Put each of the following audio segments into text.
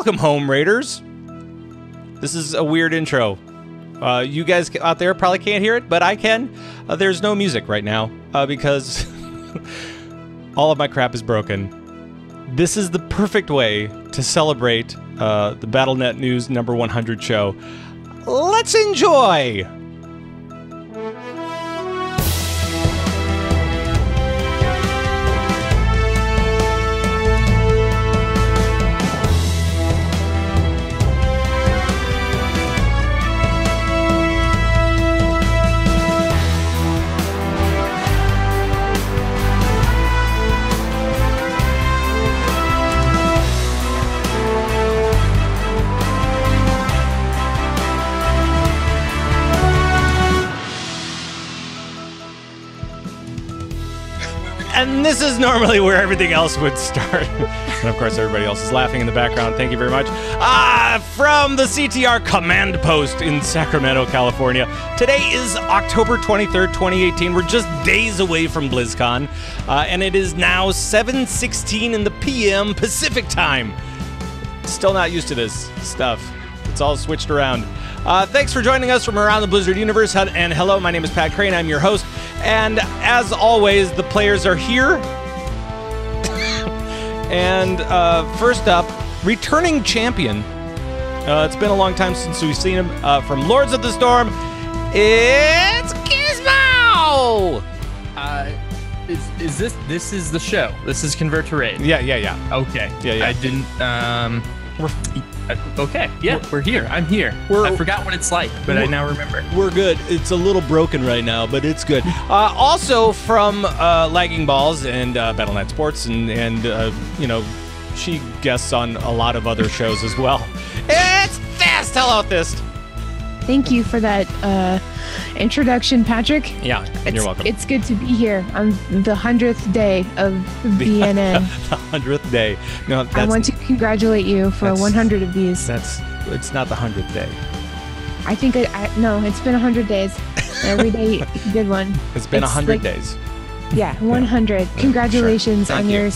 Welcome home, Raiders. This is a weird intro. You guys out there probably can't hear it, but I can. There's no music right now because all of my crap is broken. This is the perfect way to celebrate the Battlenet News number 100 show. Let's enjoy! And this is normally where everything else would start. And of course, everybody else is laughing in the background. Thank you very much. From the CTR Command Post in Sacramento, California. Today is October 23rd, 2018. We're just days away from BlizzCon. And it is now 7:16 in the PM Pacific time. Still not used to this stuff. It's all switched around. Thanks for joining us from around the Blizzard universe. And hello, my name is Pat Krane. I'm your host. And as always, the players are here. And first up, returning champion. It's been a long time since we've seen him. From Lords of the Storm, it's Gizmo! Is this is the show? This is Convert to Raid? Yeah. Okay. Yeah. I didn't, okay, yeah, we're here. I'm here. I forgot what it's like, but I now remember. We're good. It's a little broken right now, but it's good. Also from Lagging Balls and Battlenet Sports, and you know, she guests on a lot of other shows as well. It's Thyst! Hello, Thyst! Thank you for that introduction, Patrick. Yeah, you're welcome. It's good to be here on the 100th day of BNN. The 100th day. No, I want to congratulate you for 100 of these. It's not the 100th day. I think no, it's been 100 days. Every day you did one. It's been 100 days. Yeah, 100. Congratulations sure. on your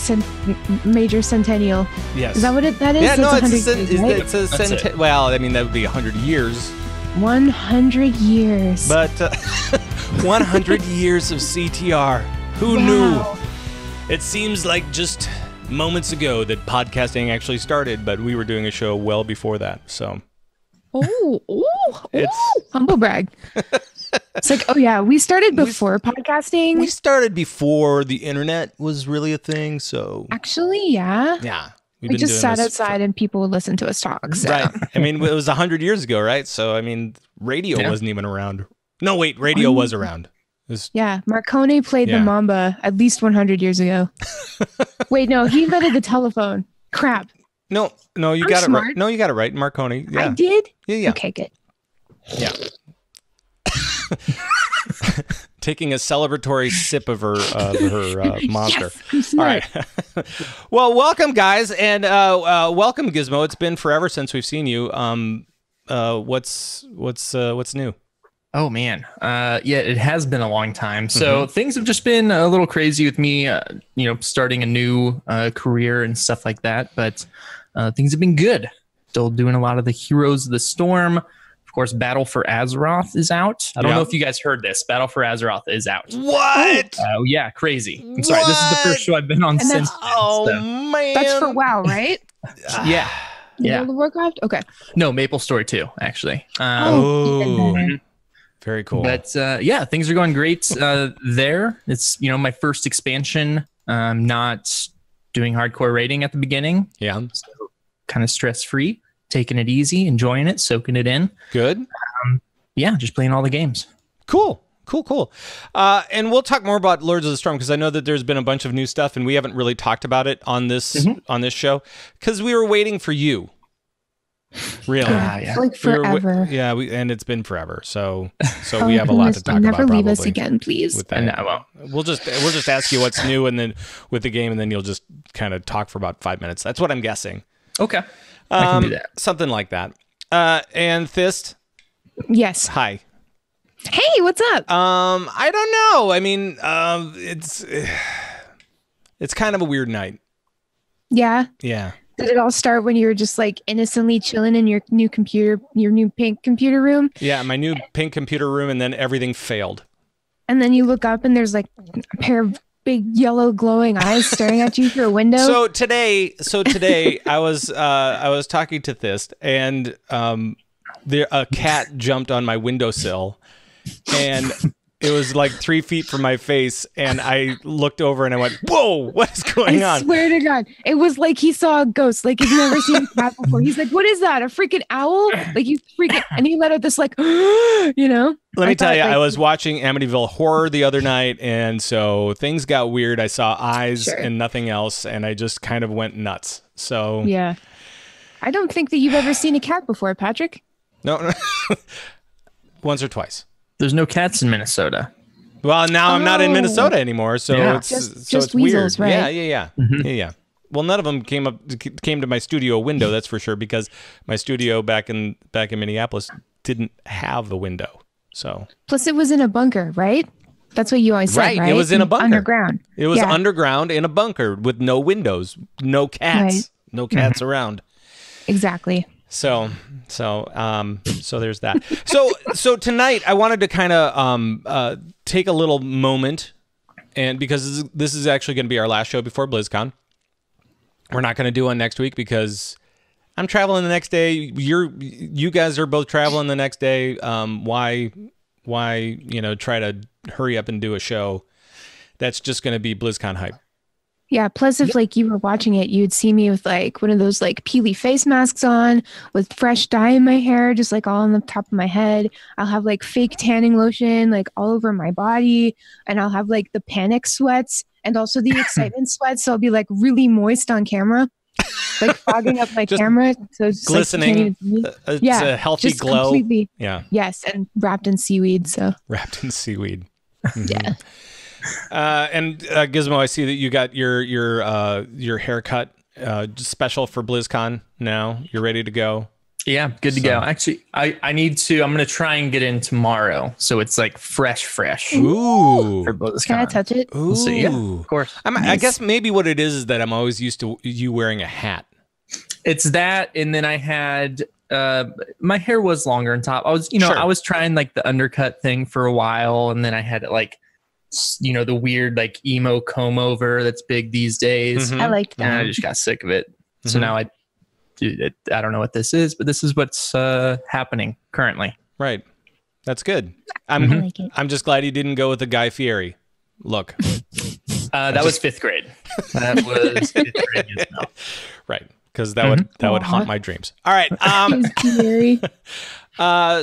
major centennial. Yes. Is that what that is? Yeah, no, it's a centennial. Well, I mean, that would be 100 years. 100 years. But 100 years of CTR. Who knew? It seems like just moments ago that podcasting actually started, but we were doing a show well before that. So. It's humble brag. It's like, oh yeah, we started before podcasting. We started before the internet was really a thing. So actually, yeah. Yeah. We just sat outside and people would listen to us talk. So. Right. I mean, it was 100 years ago, right? So, I mean, radio wasn't even around. No, wait, radio was around. Yeah, Marconi played the Mamba at least 100 years ago. Wait, no, he invented the telephone. Crap. No, you got it right. No, you got it right, Marconi. Yeah. I did? Yeah. Okay, good. Yeah. Taking a celebratory sip of her monster. Yes, all right. Well, welcome, guys, and welcome, Gizmo. It's been forever since we've seen you. What's new? Oh man, yeah, it has been a long time. So things have just been a little crazy with me. Starting a new career and stuff like that. But things have been good. Still doing a lot of the Heroes of the Storm. Of course, Battle for Azeroth is out. I don't know if you guys heard this. Battle for Azeroth is out. What? Oh, yeah, crazy. I'm sorry. This is the first show I've been on since. Man. That's for WoW, right? Yeah. World of Warcraft? Okay. No, Maple Story 2, actually. Very cool. But yeah, things are going great there. It's, my first expansion. Not doing hardcore raiding at the beginning. Yeah. So kind of stress-free. Taking it easy, enjoying it, soaking it in. Good. Yeah, just playing all the games. Cool. And we'll talk more about Lords of the Storm because I know that there's been a bunch of new stuff and we haven't really talked about it on this show because we were waiting for you. Really? Yeah. Like forever. And it's been forever. So we have a lot to talk about. Never leave us again, please. With that. No, we'll just ask you what's new and then with the game and then you'll just kind of talk for about 5 minutes. That's what I'm guessing. Okay. I can do that. Something like that. And Thyst? Yes. Hi. Hey, what's up? I don't know. I mean, it's kind of a weird night. Yeah. Yeah. Did it all start when you were just like innocently chilling in your new pink computer room? Yeah, my new pink computer room, and then everything failed. And then you look up and there's like a pair of big yellow glowing eyes staring at you through a window. So today I was talking to Thyst, and a cat jumped on my windowsill, and it was like 3 feet from my face, and I looked over and I went, "Whoa, what is going on?" I swear to God, it was like he saw a ghost. Like he's never seen a cat before. He's like, "What is that? A freaking owl?" Like you freaking, and he let out this like, you know. Let me tell you, I was watching Amityville Horror the other night, and so things got weird. I saw eyes and nothing else, and I just kind of went nuts. So yeah, I don't think that you've ever seen a cat before, Patrick. No. Once or twice. There's no cats in Minnesota. Well, now I'm not in Minnesota anymore, so it's just weird. weasels, right? Yeah. Yeah. Well, none of them came to my studio window, that's for sure, because my studio back in Minneapolis didn't have a window. So plus, it was in a bunker, right? That's what you always said, right? It was in a bunker, underground. It was underground in a bunker with no windows, no cats, no cats around. Exactly. So there's that. So tonight I wanted to kind of take a little moment, and because this is actually going to be our last show before BlizzCon. We're not going to do one next week because I'm traveling the next day. You guys are both traveling the next day. Why try to hurry up and do a show that's just going to be BlizzCon hype? Yeah, plus if like you were watching it, you'd see me with like one of those like peely face masks on with fresh dye in my hair, just like all on the top of my head. I'll have like fake tanning lotion like all over my body, and I'll have like the panic sweats and also the excitement sweats. So I'll be like really moist on camera, like fogging up my camera. So it's glistening. It's a healthy glow. Completely, yeah. Yes, and wrapped in seaweed. So wrapped in seaweed. Yeah. And Gizmo, I see that you got your haircut special for BlizzCon now. You're ready to go. Yeah, good to go. Actually, I need to. I'm gonna try and get in tomorrow, so it's like fresh. Ooh. For BlizzCon. Can I touch it? Ooh. We'll see. Yeah, of course. I guess maybe what it is that I'm always used to you wearing a hat. It's that, and then I had my hair was longer on top. I was trying like the undercut thing for a while, and then I had like the weird like emo comb over that's big these days. I liked that. And I just got sick of it. So now I don't know what this is, but this is what's happening currently. Right. That's good. I'm just glad you didn't go with the Guy Fieri look. That was 5th grade. That was 5th grade. Right. Because that would haunt my dreams. All right.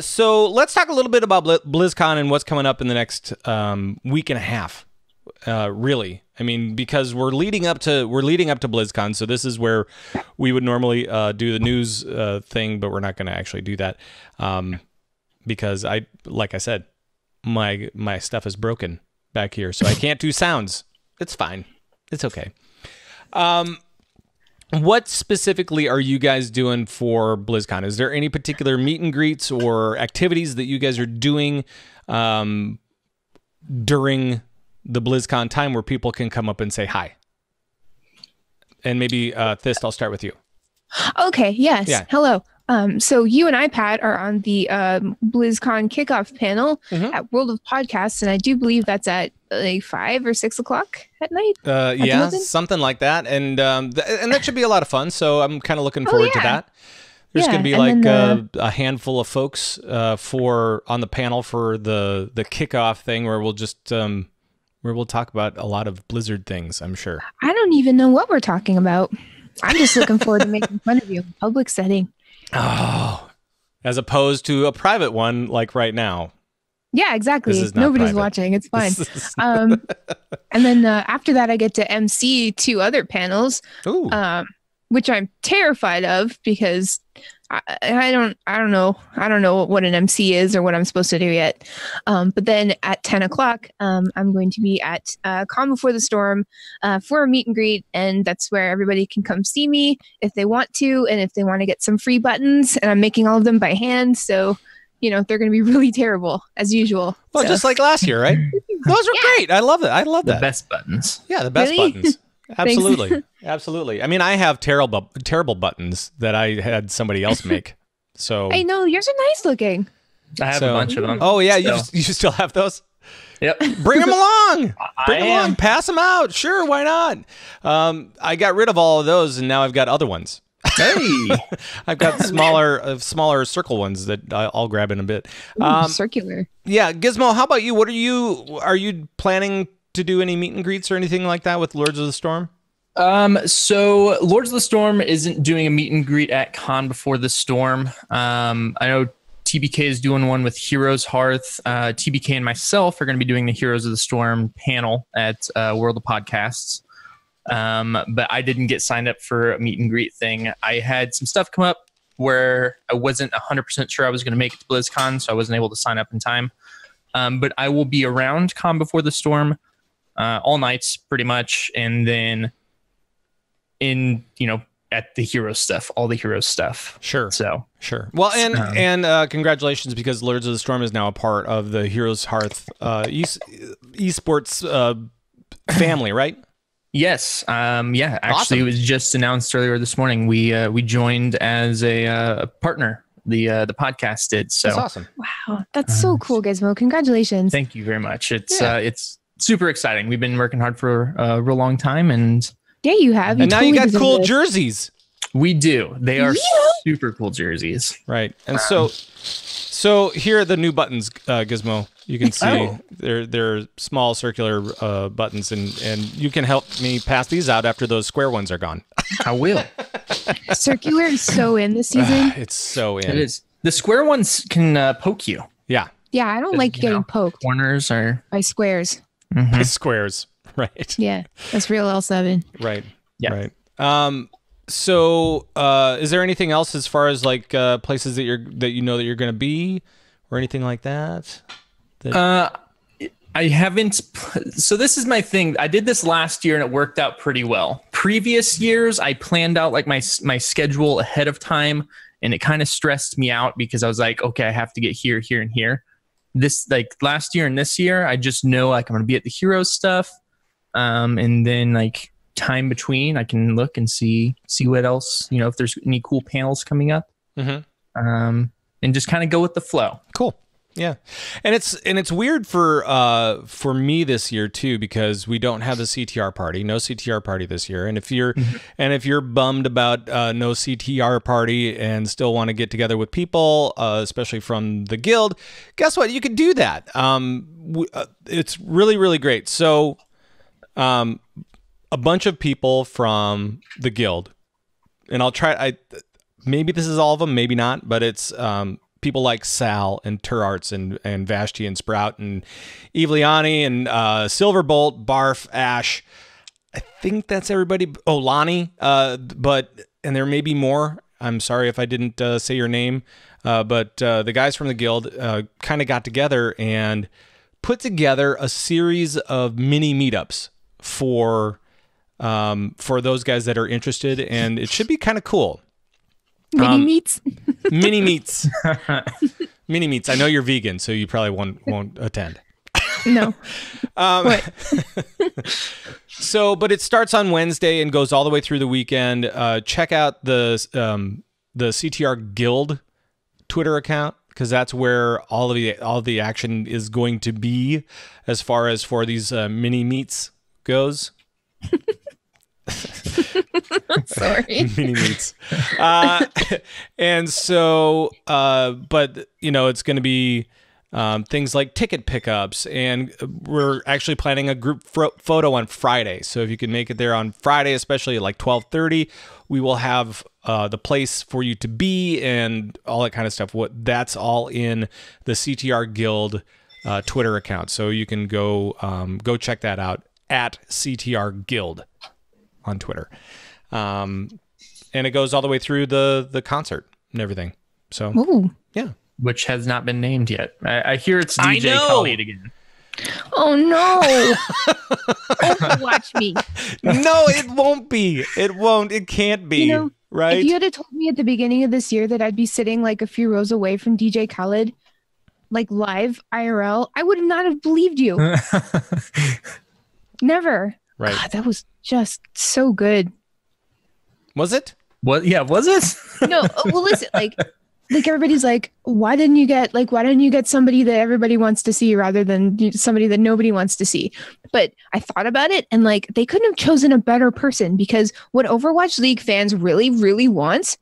So let's talk a little bit about BlizzCon and what's coming up in the next week and a half. Really, I mean, because we're leading up to BlizzCon, so this is where we would normally do the news thing, but we're not going to actually do that because like I said, my stuff is broken back here, so I can't do sounds. It's fine. It's okay. What specifically are you guys doing for BlizzCon? Is there any particular meet and greets or activities that you guys are doing during the BlizzCon time where people can come up and say hi? And maybe Thyst, I'll start with you. Okay. Yes. Yeah. Hello. So you and I, Pat, are on the BlizzCon kickoff panel at World of Podcasts, and I do believe that's at like 5 or 6 o'clock at night. Yeah, something like that, and that should be a lot of fun. So I'm kind of looking forward to that. There's going to be like a handful of folks on the panel for the kickoff thing, where we'll just where we'll talk about a lot of Blizzard things. I'm sure. I don't even know what we're talking about. I'm just looking forward to making fun of you in a public setting. Oh, as opposed to a private one like right now. Yeah, exactly. Nobody's private. Watching. It's fine. And then after that, I get to MC 2 other panels, which I'm terrified of because I don't know what an MC is or what I'm supposed to do yet. But then at 10 o'clock, I'm going to be at Calm Before the Storm for a meet and greet. And that's where everybody can come see me if they want to. And if they want to get some free buttons, and I'm making all of them by hand. So, they're going to be really terrible as usual. Well, just like last year, right? Those are great. I love it. I love that. The best buttons. Yeah, the best buttons. Absolutely. Absolutely. I mean, I have terrible buttons that I had somebody else make. So I know yours are nice looking. I have a bunch of them. Oh yeah, you still have those? Yep. Bring them along. Bring them along. Pass them out. Sure, why not? I got rid of all of those, and now I've got other ones. Hey, I've got smaller circle ones that I'll grab in a bit. Circular. Yeah, Gizmo. How about you? Are you planning to do any meet and greets or anything like that with Lords of the Storm? So Lords of the Storm isn't doing a meet and greet at Con Before the Storm. I know TBK is doing one with Heroes Hearth. TBK and myself are going to be doing the Heroes of the Storm panel at World of Podcasts. But I didn't get signed up for a meet and greet thing. I had some stuff come up where I wasn't 100% sure I was going to make it to BlizzCon, so I wasn't able to sign up in time. But I will be around Con Before the Storm all nights pretty much, and then at the hero stuff, all the hero stuff. Sure. So sure. Well, and congratulations, because Lords of the Storm is now a part of the Heroes Hearth eSports family, right? Yes. Yeah. Actually, awesome. It was just announced earlier this morning. We joined as a partner. The podcast did. So that's awesome. Wow, that's so cool, Gizmo. Congratulations. Thank you very much. It's super exciting. We've been working hard for a real long time, and yeah, you have. And now you got cool jerseys. We do. They are super cool jerseys. Right. And so here are the new buttons, Gizmo. You can see they're small circular buttons, and you can help me pass these out after those square ones are gone. I will. Circular is so in this season. It's so in. It is. The square ones can poke you. Yeah. Yeah, I don't like getting poked. Corners are by squares. By squares. Right. Yeah, that's real L7. Right. Yeah. Right. So is there anything else as far as like places that you're going to be, or anything like that? I haven't. So this is my thing. I did this last year and it worked out pretty well. Previous years, I planned out like my schedule ahead of time, and it kind of stressed me out because I was like, okay, I have to get here, here, and here. This like last year and this year, I just know like I'm going to be at the Heroes stuff. And then like time between, I can look and see what else, if there's any cool panels coming up. Mm-hmm. And just kind of go with the flow. Cool. Yeah. And it's weird for me this year too, because we don't have the CTR party, no CTR party this year. And if you're bummed about no CTR party and still want to get together with people, especially from the guild, guess what? You could do that. It's really, really great. So, a bunch of people from the guild, and I'll try, maybe this is all of them, maybe not, but it's, people like Sal and Turarts and Vashti and Sprout and Evliani and Silverbolt, Barf, Ash. I think that's everybody. Oh, Lonnie. And there may be more. I'm sorry if I didn't say your name. But the guys from the guild kind of got together and put together a series of mini meetups for those guys that are interested, and it should be kind of cool. Mini meets. Mini meets. Mini meets. I know you're vegan, so you probably won't attend. No. What? So, but it starts on Wednesday and goes all the way through the weekend. Check out the CTR Guild Twitter account, because that's where all of the action is going to be as far as for these mini meets goes. Sorry. Mini meets. And so, but it's going to be things like ticket pickups, and we're actually planning a group photo on Friday. So if you can make it there on Friday, especially at like 12:30, we will have the place for you to be and all that kind of stuff. That's all in the CTR Guild Twitter account. So you can go check that out at CTR Guild on Twitter. And it goes all the way through the concert and everything. So, ooh. Yeah. Which has not been named yet. I hear it's DJ Khalid again. Oh, no. Overwatch me. No, it won't be. It won't. It can't be. Right? If you had told me at the beginning of this year that I'd be sitting like a few rows away from DJ Khaled, like live IRL, I would not have believed you. Never. Right. God, that was just so good. Was it? What? Yeah, was it? No, well, listen, like everybody's like, why didn't you get somebody that everybody wants to see rather than somebody that nobody wants to see? But I thought about it, and like, they couldn't have chosen a better person, because what Overwatch League fans really, really want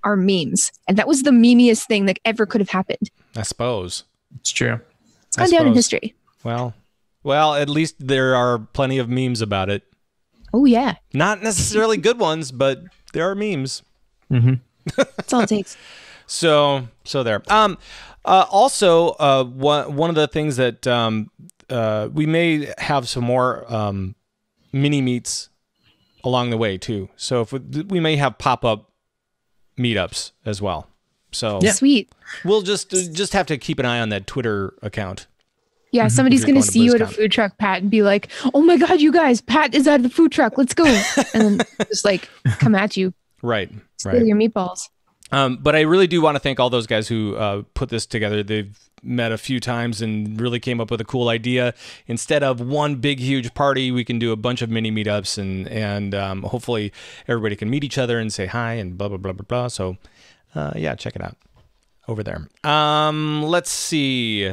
are memes. And that was the memeiest thing that ever could have happened. I suppose. It's true. It's gone down in history. Well, at least there are plenty of memes about it. Oh, yeah. Not necessarily good ones, but there are memes. Mm-hmm. That's all it takes. So there. Also, one of the things that we may have some more mini meets along the way too. So if we may have pop-up meetups as well. So yeah. Sweet. We'll just have to keep an eye on that Twitter account. Yeah, somebody's going to see you at a food truck, Pat, and be like, "Oh my God, you guys, Pat is at the food truck. Let's go!" And then just like come at you. Right. Steal your meatballs. But I really do want to thank all those guys who put this together. They've met a few times and really came up with a cool idea. Instead of one big, huge party, we can do a bunch of mini meetups, and hopefully everybody can meet each other and say hi and blah, blah, blah, blah, blah. So, yeah, check it out over there. Let's see.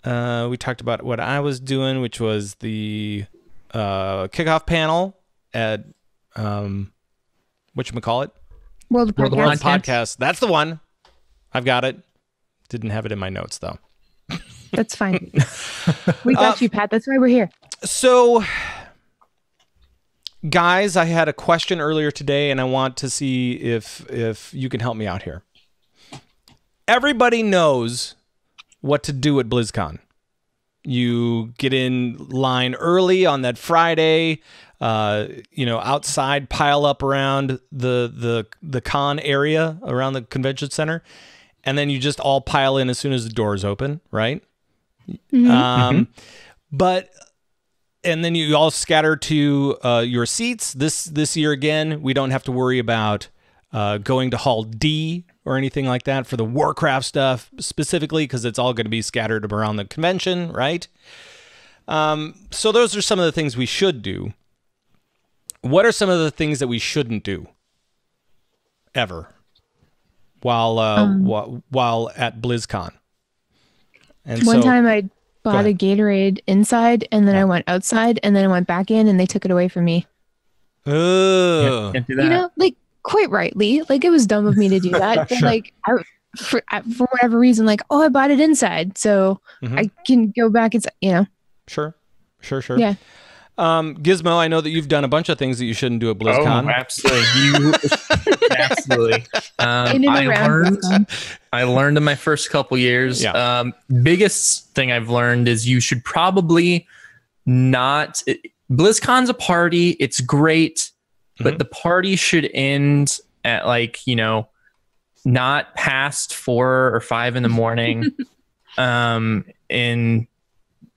We talked about what I was doing, which was the kickoff panel at whatchamacallit? World of Podcast. That's the one. I've got it. Didn't have it in my notes, though. That's fine. We got you, Pat. That's why we're here. So, guys, I had a question earlier today, and I want to see if you can help me out here. Everybody knows what to do at BlizzCon. You get in line early on that Friday, outside, pile up around the con area, around the convention center, and then you just all pile in as soon as the doors open, right? Mm-hmm. And then you all scatter to your seats. This year again, we don't have to worry about going to Hall D or anything like that for the Warcraft stuff specifically, because it's all going to be scattered around the convention, right? So those are some of the things we should do. What are some of the things that we shouldn't do ever while at BlizzCon? And one time I bought a Gatorade inside, and then I went outside, and then I went back in, and they took it away from me. Oh, can't do that. Like, quite rightly, like, it was dumb of me to do that. But, sure. Like, for whatever reason, like, I bought it inside, so I can go back inside. Sure. Yeah. Gizmo, I know that you've done a bunch of things that you shouldn't do at BlizzCon. Oh, absolutely. Absolutely. I learned in my first couple years. Yeah. Biggest thing I've learned is you should probably not. BlizzCon's a party. It's great, but the party should end at not past 4 or 5 in the morning. In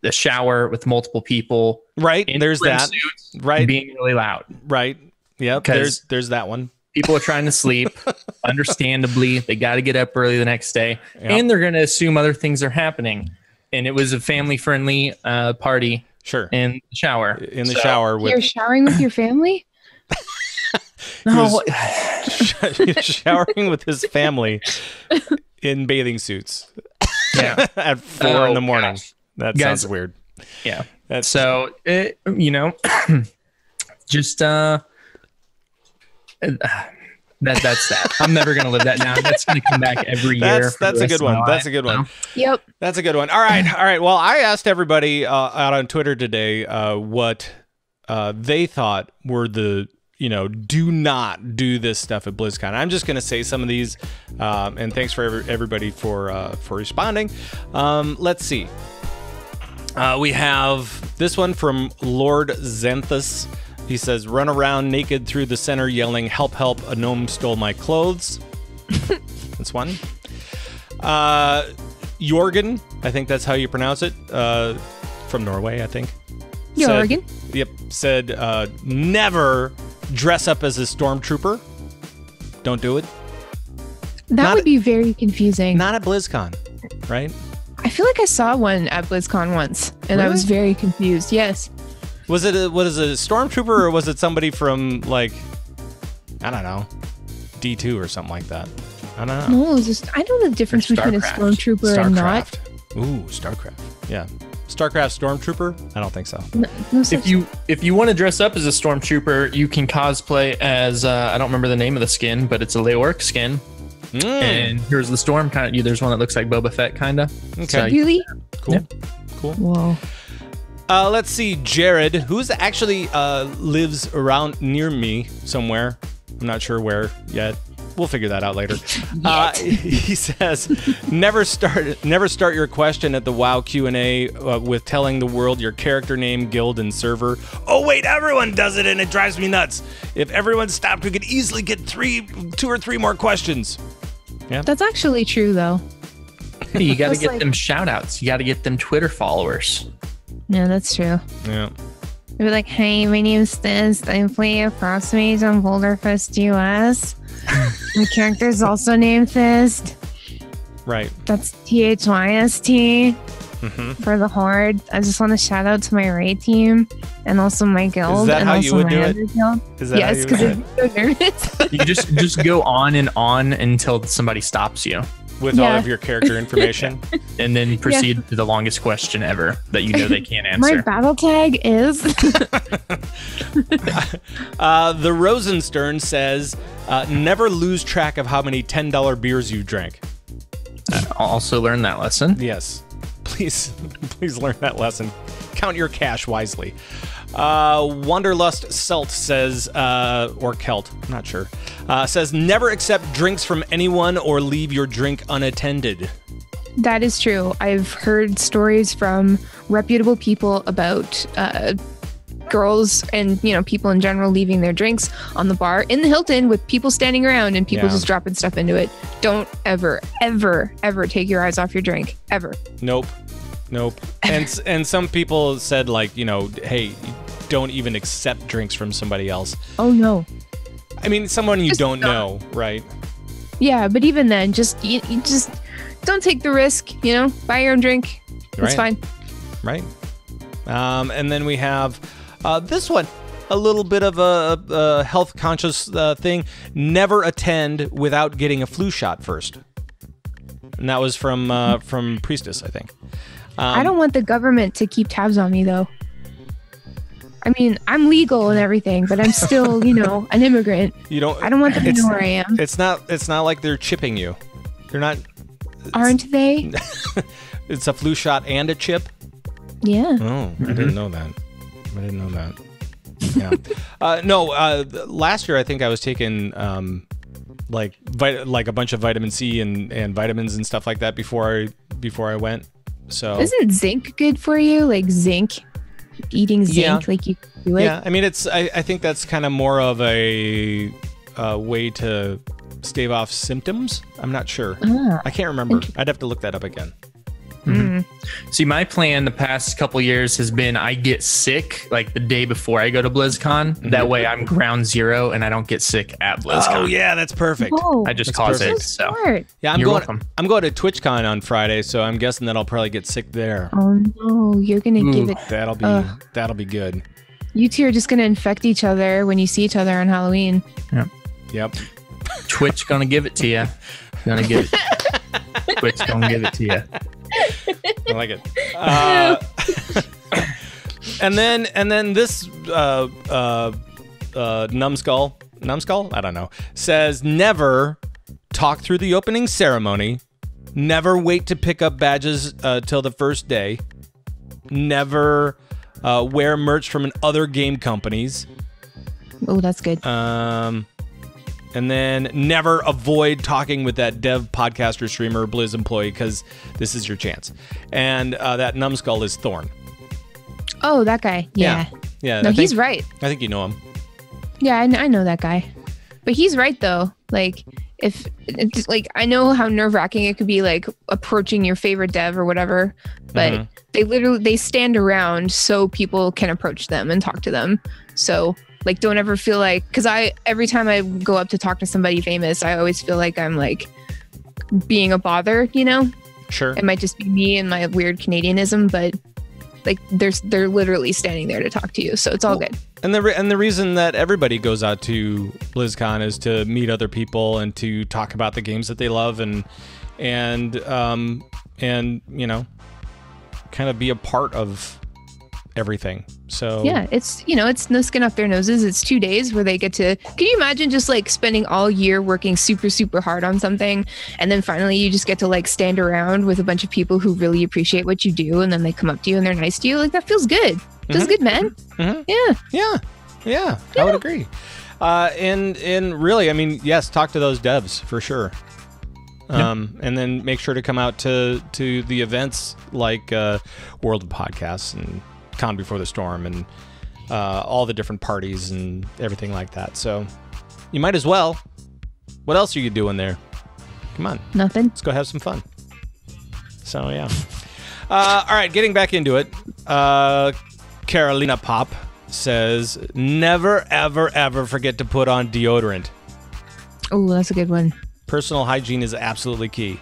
the shower with multiple people, right? There's that, right? Being really loud, right? Yep. There's that one. People are trying to sleep. Understandably, they got to get up early the next day, and they're going to assume other things are happening. And it was a family-friendly party. Sure. In the shower. Shower. You're showering with your family? No. Showering with his family in bathing suits. Yeah. At 4 in the morning. Gosh. That Guys, sounds weird. Yeah. So, just that's that. I'm never going to live that down. That's going to come back every year. That's a good one. That's a good one. Yep. That's a good one. All right. Well, I asked everybody out on Twitter today what they thought were the, do not do this stuff at BlizzCon. I'm just going to say some of these, and thanks for everybody for responding. Let's see. We have this one from Lord Xanthus. He says, run around naked through the center yelling, help, help, a gnome stole my clothes. That's one. Jorgen, I think that's how you pronounce it, from Norway, I think. Jorgen? Said, never dress up as a stormtrooper. Don't do it. That would be very confusing. Not at BlizzCon, right? I feel like I saw one at BlizzCon once, and I was very confused. Yes. Was it a stormtrooper or was it somebody from like, I don't know, D2 or something like that? I don't know. No, it was just, I don't know the difference between a stormtrooper and not. Ooh, StarCraft. Yeah. StarCraft Stormtrooper? I don't think so. No if you want to dress up as a stormtrooper, you can cosplay as I don't remember the name of the skin, but it's a Leoric skin. And here's the storm kind of. There's one that looks like Boba Fett, kind of. Okay. So really? Cool. Yeah. Cool. Whoa. Let's see. Jared, who's actually lives around near me somewhere. I'm not sure where yet. We'll figure that out later. He says, never start your question at the WoW Q&A with telling the world your character name, guild, and server. Oh wait, everyone does it, and it drives me nuts. If everyone stopped, we could easily get 2 or 3 more questions. Yeah, that's actually true, though. Hey, you got to get them shout outs. You got to get them Twitter followers. Yeah, that's true. Yeah. They'd be like, hey, my name's Thyst. I play Approximate on Boulderfest US. My character's also named Thyst. Right. That's THYST for the Horde. I just want to shout out to my raid team and also my guild. Is that and how also you would my do other it? Guild. Is that yes, because I'm so nervous. You just go on and on until somebody stops you. With all of your character information. And then proceed to the longest question ever that you know they can't answer. My battle tag is... The Rosenstern says, never lose track of how many $10 beers you drank. I'll also learn that lesson. Yes. Please learn that lesson. Count your cash wisely. Wanderlust Celt says, or Kelt, I'm not sure, says, never accept drinks from anyone or leave your drink unattended. That is true. I've heard stories from reputable people about girls and people in general leaving their drinks on the bar in the Hilton with people standing around and people just dropping stuff into it. Don't ever take your eyes off your drink, ever. Nope. And some people said, like, hey, don't even accept drinks from somebody else. Oh no. I mean, someone you don't know, right? Yeah, but even then, you just don't take the risk. Buy your own drink. It's fine. Right. And then we have this one, a little bit of a health conscious thing. Never attend without getting a flu shot first. And that was from Priestess, I think. I don't want the government to keep tabs on me, though. I mean, I'm legal and everything, but I'm still, an immigrant. I don't want them to know where I am. It's not like they're chipping you. They're not. Aren't they? It's a flu shot and a chip. Yeah. Oh, I didn't know that. Yeah. No. Last year I think I was taking like a bunch of vitamin C and vitamins and stuff like that before I went. So isn't zinc good for you? Like zinc, eating zinc, like you do it. Yeah, I mean I think that's kind of more of a way to stave off symptoms. I'm not sure. I can't remember. I'd have to look that up again. See, my plan the past couple years has been I get sick like the day before I go to BlizzCon. That way I'm ground zero and I don't get sick at BlizzCon. Oh yeah, that's perfect. Oh, I just cause it. So yeah, I'm going to TwitchCon on Friday, so I'm guessing that I'll probably get sick there. Oh no, you're gonna give it. That'll be good. You two are just gonna infect each other when you see each other on Halloween. Yep. Twitch gonna give it to you. Twitch gonna give it to you. I like it. And then this numbskull, I don't know, says never talk through the opening ceremony, never wait to pick up badges till the first day, never wear merch from other game companies. Oh, that's good. And then never avoid talking with that dev, podcaster, streamer, Blizz employee, because this is your chance. And that numbskull is Thorn. Oh, that guy. Yeah. No, he's right. I think you know him. Yeah, I know that guy. But he's right, though. Like, I know how nerve-wracking it could be, like, approaching your favorite dev or whatever. But they stand around so people can approach them and talk to them. So... like, don't ever feel like, because every time I go up to talk to somebody famous, I always feel like I'm like being a bother, Sure. It might just be me and my weird Canadianism, but Like they're literally standing there to talk to you, so it's all good. And the reason that everybody goes out to BlizzCon is to meet other people and to talk about the games that they love and you know, kind of be a part of everything. So yeah, it's, you know, it's no skin off their noses. It's 2 days where they get to, can you imagine just like spending all year working super, super hard on something, and then finally you just get to like stand around with a bunch of people who really appreciate what you do, and then they come up to you and they're nice to you. Like, that feels good. Feels good, man. Yeah, I would agree. And really, I mean, yes, talk to those devs for sure. And then make sure to come out to the events like World of Podcasts and Con Before the Storm and all the different parties and everything like that. So you might as well. What else are you doing there? Come on. Nothing. Let's go have some fun. So, yeah. All right, getting back into it. Carolina Pop says, never, ever, ever forget to put on deodorant. Oh, that's a good one. Personal hygiene is absolutely key.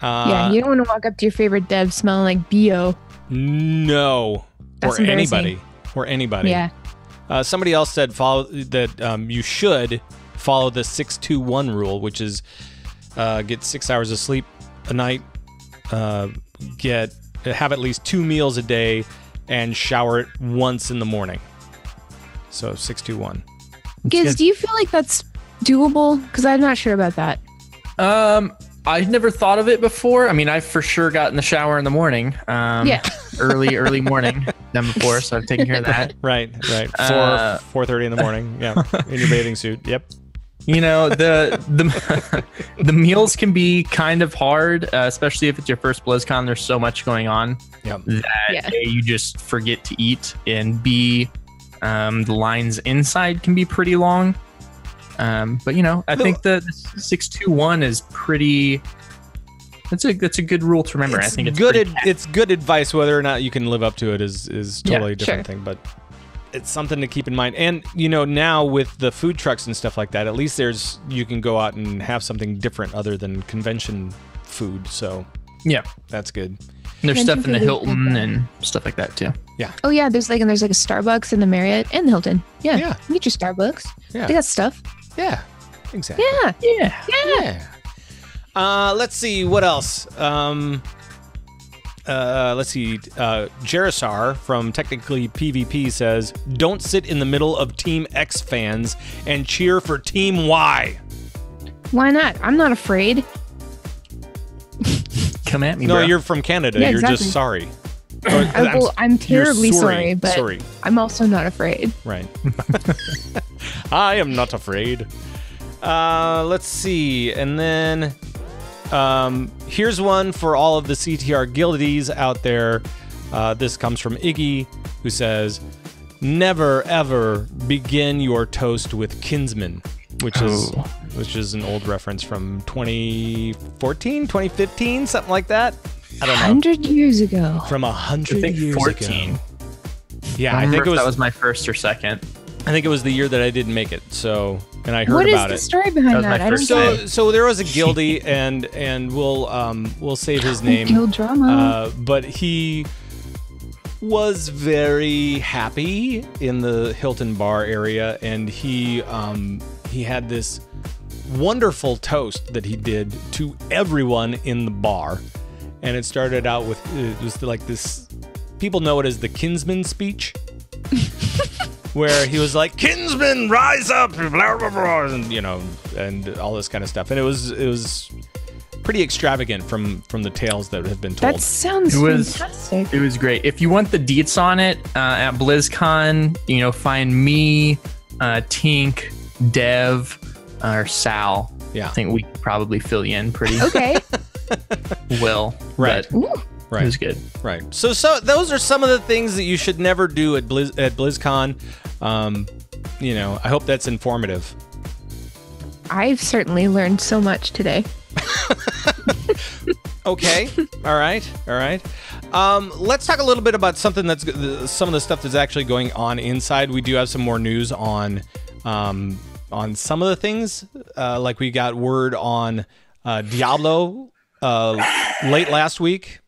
Yeah, you don't want to walk up to your favorite dev smelling like BO. No. That's anybody. Or anybody. Yeah. Somebody else said you should follow the 6-2-1 rule, which is get 6 hours of sleep a night, have at least 2 meals a day, and shower once in the morning. So 6-2-1. Giz, do you feel like that's doable? Because I'm not sure about that. I've never thought of it before. I mean, I've for sure gotten the shower in the morning. early morning done before, so I've taken care of that. Right. 4:30 in the morning. Yeah, in your bathing suit. Yep. You know, the meals can be kind of hard, especially if it's your first BlizzCon. There's so much going on that A, you just forget to eat, and B, the lines inside can be pretty long. But you know, I think the 6-2-1 is pretty. That's a good rule to remember. I think it's good. It's good advice. Whether or not you can live up to it is totally a different thing. But it's something to keep in mind. And you know, now with the food trucks and stuff like that, at least you can go out and have something different other than convention food. So yeah, that's good. And there's stuff in the Hilton and stuff like that too. Yeah. Oh yeah, there's like a Starbucks in the Marriott and the Hilton. Yeah. You get your Starbucks. Yeah. They got stuff. Yeah. Exactly. Yeah. Let's see what else. Let's see. Jarisar from Technically PvP says, "Don't sit in the middle of Team X fans and cheer for Team Y." Why not? I'm not afraid. Come at me, no, bro. you're from Canada. Yeah, you're exactly. just sorry. I'm terribly sorry, but I'm also not afraid. Right. I am not afraid. Let's see. And then here's one for all of the CTR guildies out there. This comes from Iggy, who says, "Never, ever begin your toast with kinsman," which is an old reference from 2014, 2015, something like that. I don't know. 100 years ago. From 100 years 14. ago. Yeah, I think that was my first or second. I think it was the year that I didn't make it. So, and I heard about it. What is the story behind that? I don't know. So there was a guildie, and we'll save his name. Guild drama. But he was very happy in the Hilton bar area, and he had this wonderful toast that he did to everyone in the bar. And it started out with, it was like this, people know it as the Kinsman speech, where he was like, "Kinsman, rise up," blah, blah, blah, and you know, and all this kind of stuff. And it was pretty extravagant from the tales that have been told. That sounds fantastic. It was great. If you want the deets on it, at BlizzCon, you know, find me, Tink, Dev, or Sal. Yeah. I think we could probably fill you in pretty well. Right. Right. It was good. Right. So those are some of the things that you should never do at BlizzCon. You know, I hope that's informative. I've certainly learned so much today. Okay. All right. Let's talk a little bit about something some of the stuff that's actually going on inside. We do have some more news on some of the things. Like we got word on Diablo late last week.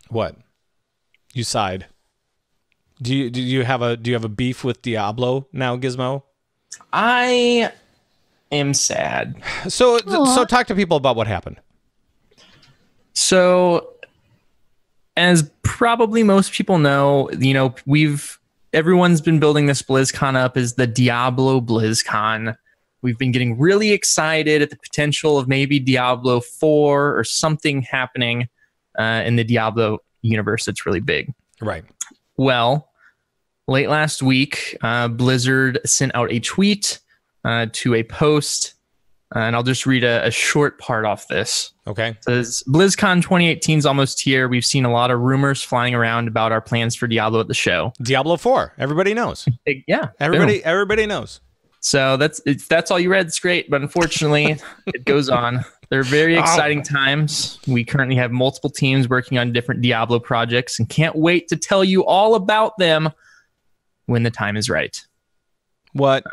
What? You sighed. Do you have a beef with Diablo now, Gizmo? I am sad. So talk to people about what happened. So, as probably most people know, everyone's been building this BlizzCon up as the Diablo BlizzCon. We've been getting really excited at the potential of maybe Diablo 4 or something happening in the Diablo universe that's really big. Right. Well, late last week, Blizzard sent out a tweet to a post, and I'll just read a short part off this. Okay. It says, BlizzCon 2018 is almost here. We've seen a lot of rumors flying around about our plans for Diablo at the show. Diablo 4. Everybody knows. Yeah. Everybody knows. So that's all you read. It's great, but unfortunately, it goes on. They're very exciting times. We currently have multiple teams working on different Diablo projects and can't wait to tell you all about them when the time is right. What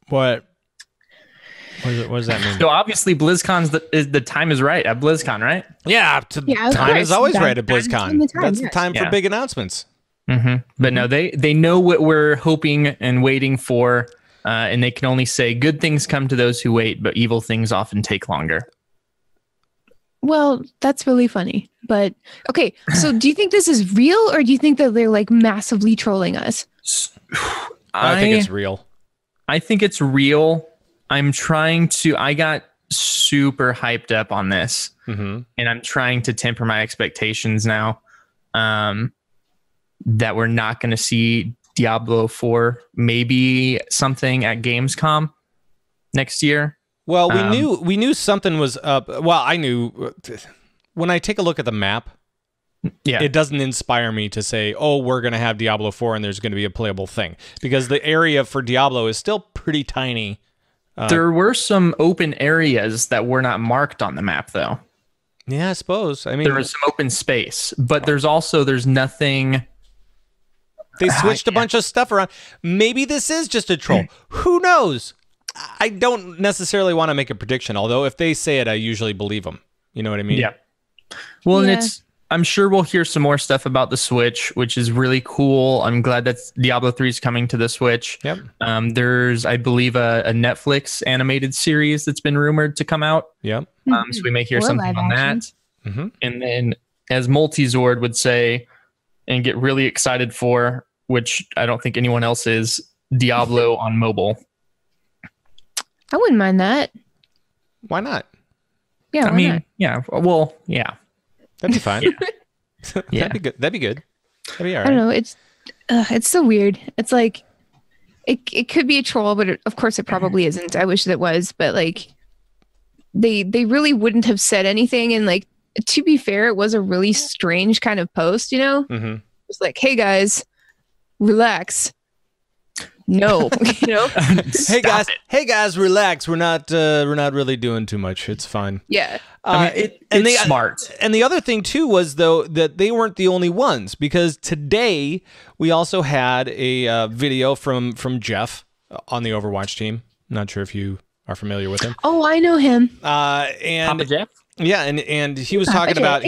does that mean? So obviously, BlizzCon's the time is right at BlizzCon, right? Yeah, time is always right at BlizzCon. That's the time for big announcements. Mm-hmm. But no, they know what we're hoping and waiting for, and they can only say good things come to those who wait, but evil things often take longer. Well, that's really funny. But okay, so do you think this is real, or do you think that they're like massively trolling us? I think it's real. I think it's real. I got super hyped up on this, and I'm trying to temper my expectations now. That we're not going to see Diablo 4, maybe something at Gamescom next year. Well, we knew something was up. Well, I knew when I take a look at the map, it doesn't inspire me to say, oh, we're going to have Diablo 4 and there's going to be a playable thing, because the area for Diablo is still pretty tiny. There were some open areas that were not marked on the map, though. Yeah, I suppose. I mean, there was some open space, but there's nothing. They switched a bunch of stuff around. Maybe this is just a troll. Who knows? I don't necessarily want to make a prediction, although if they say it, I usually believe them. You know what I mean? Yeah. Well, and I'm sure we'll hear some more stuff about the Switch, which is really cool. I'm glad that Diablo 3 is coming to the Switch. Yep. There's, I believe, a Netflix animated series that's been rumored to come out. Yep. So we may hear something on that. Mm-hmm. And then, as Multizord would say, and get really excited for, which I don't think anyone else is, Diablo on mobile. I wouldn't mind that. Why not? Yeah, not? Yeah. Well, yeah. That'd be fine. Yeah. That'd be good. That'd be all right. I don't know. It's so weird. It's like it could be a troll, but of course it probably isn't. I wish that it was, but like they really wouldn't have said anything. And like, to be fair, it was a really strange kind of post, you know? Mm-hmm. It's like, hey guys, relax. No, you know. Hey guys, relax. We're not really doing too much. It's fine. Yeah. It's smart. And the other thing too was, though, that they weren't the only ones, because today we also had a video from Jeff on the Overwatch team. Not sure if you are familiar with him. Oh, I know him. And Papa Jeff? Yeah, and he was talking about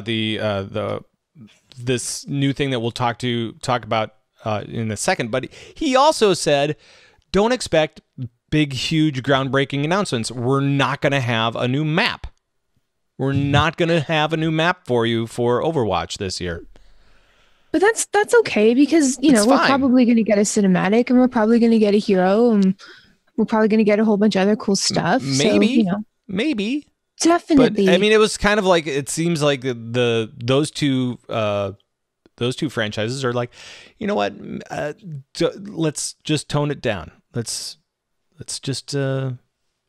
the this new thing that we'll talk about in a second. But he also said, don't expect big, huge, groundbreaking announcements. We're not going to have a new map. We're not going to have a new map for you for Overwatch this year. But that's okay, because we're probably going to get a cinematic, and we're probably going to get a hero, and we're probably going to get a whole bunch of other cool stuff. Maybe, maybe. Definitely. But I mean, it was kind of like, it seems like those two franchises are like, you know what? Let's just tone it down. Let's just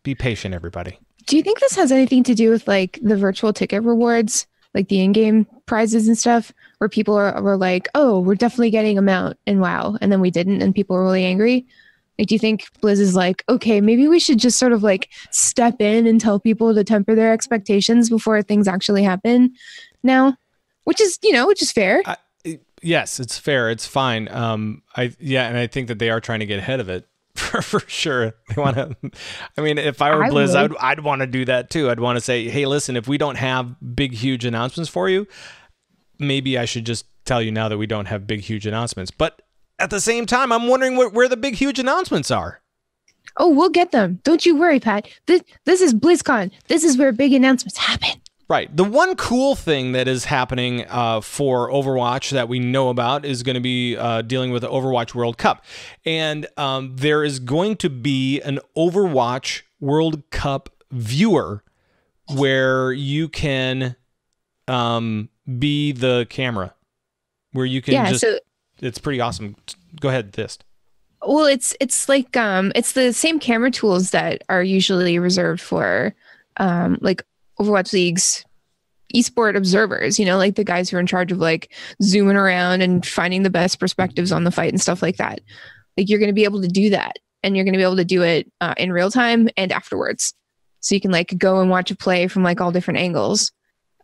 be patient, everybody. Do you think this has anything to do with like the virtual ticket rewards, like the in-game prizes and stuff, where people were like, oh, we're definitely getting them out in WoW, and then we didn't, and people were really angry? Like, do you think Blizz is like, okay, maybe we should just sort of like step in and tell people to temper their expectations before things actually happen now? Which is fair. Yes, it's fair. It's fine. And I think that they are trying to get ahead of it for sure. They want to. I mean, if I were Blizz, I'd want to do that too. I'd want to say, hey, listen, if we don't have big, huge announcements for you, maybe I should just tell you now that we don't have big, huge announcements. But at the same time, I'm wondering where the big, huge announcements are. Oh, we'll get them. Don't you worry, Pat. This is BlizzCon. This is where big announcements happen. Right. The one cool thing that is happening for Overwatch that we know about is going to be dealing with the Overwatch World Cup. And there is going to be an Overwatch World Cup viewer where you can be the camera. Where you can it's pretty awesome. Go ahead, Thyst. Well, it's like it's the same camera tools that are usually reserved for like Overwatch League's eSport observers, like the guys who are in charge of like zooming around and finding the best perspectives on the fight and stuff like that. Like you're going to be able to do that, and you're going to be able to do it in real time and afterwards. So you can like go and watch a play from like all different angles.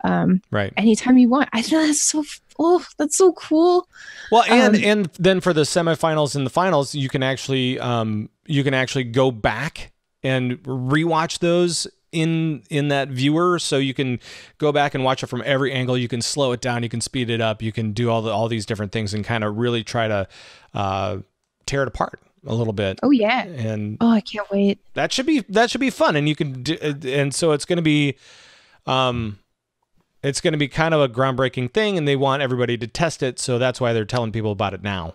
Right. Anytime you want. I know that's so cool. Well, and then for the semifinals and the finals, you can actually go back and rewatch those in that viewer, so you can go back and watch it from every angle. You can slow it down, you can speed it up, you can do all these different things and kind of really try to tear it apart a little bit. Oh yeah. And I can't wait. That should be fun, and you can and so it's going to be kind of a groundbreaking thing, and they want everybody to test it, so that's why they're telling people about it now.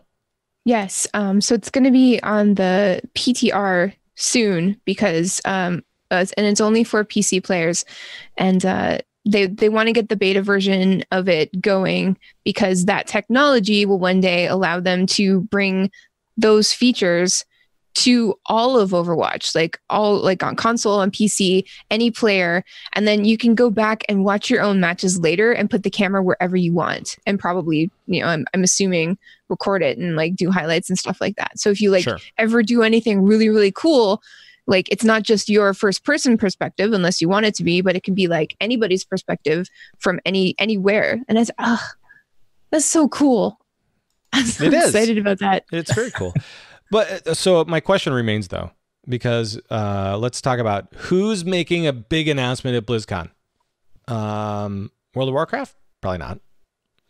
Yes. So it's going to be on the PTR soon because and it's only for PC players, and they want to get the beta version of it going because that technology will one day allow them to bring those features to all of Overwatch, like on console, on PC, any player, and then you can go back and watch your own matches later and put the camera wherever you want, and probably, I'm assuming record it and like do highlights and stuff like that. So if you ever do anything really, really cool, like it's not just your first person perspective unless you want it to be, but it can be like anybody's perspective from anywhere. And that's so cool. I'm so excited about that. It's very cool. But so my question remains though, because let's talk about who's making a big announcement at BlizzCon. World of Warcraft? Probably not.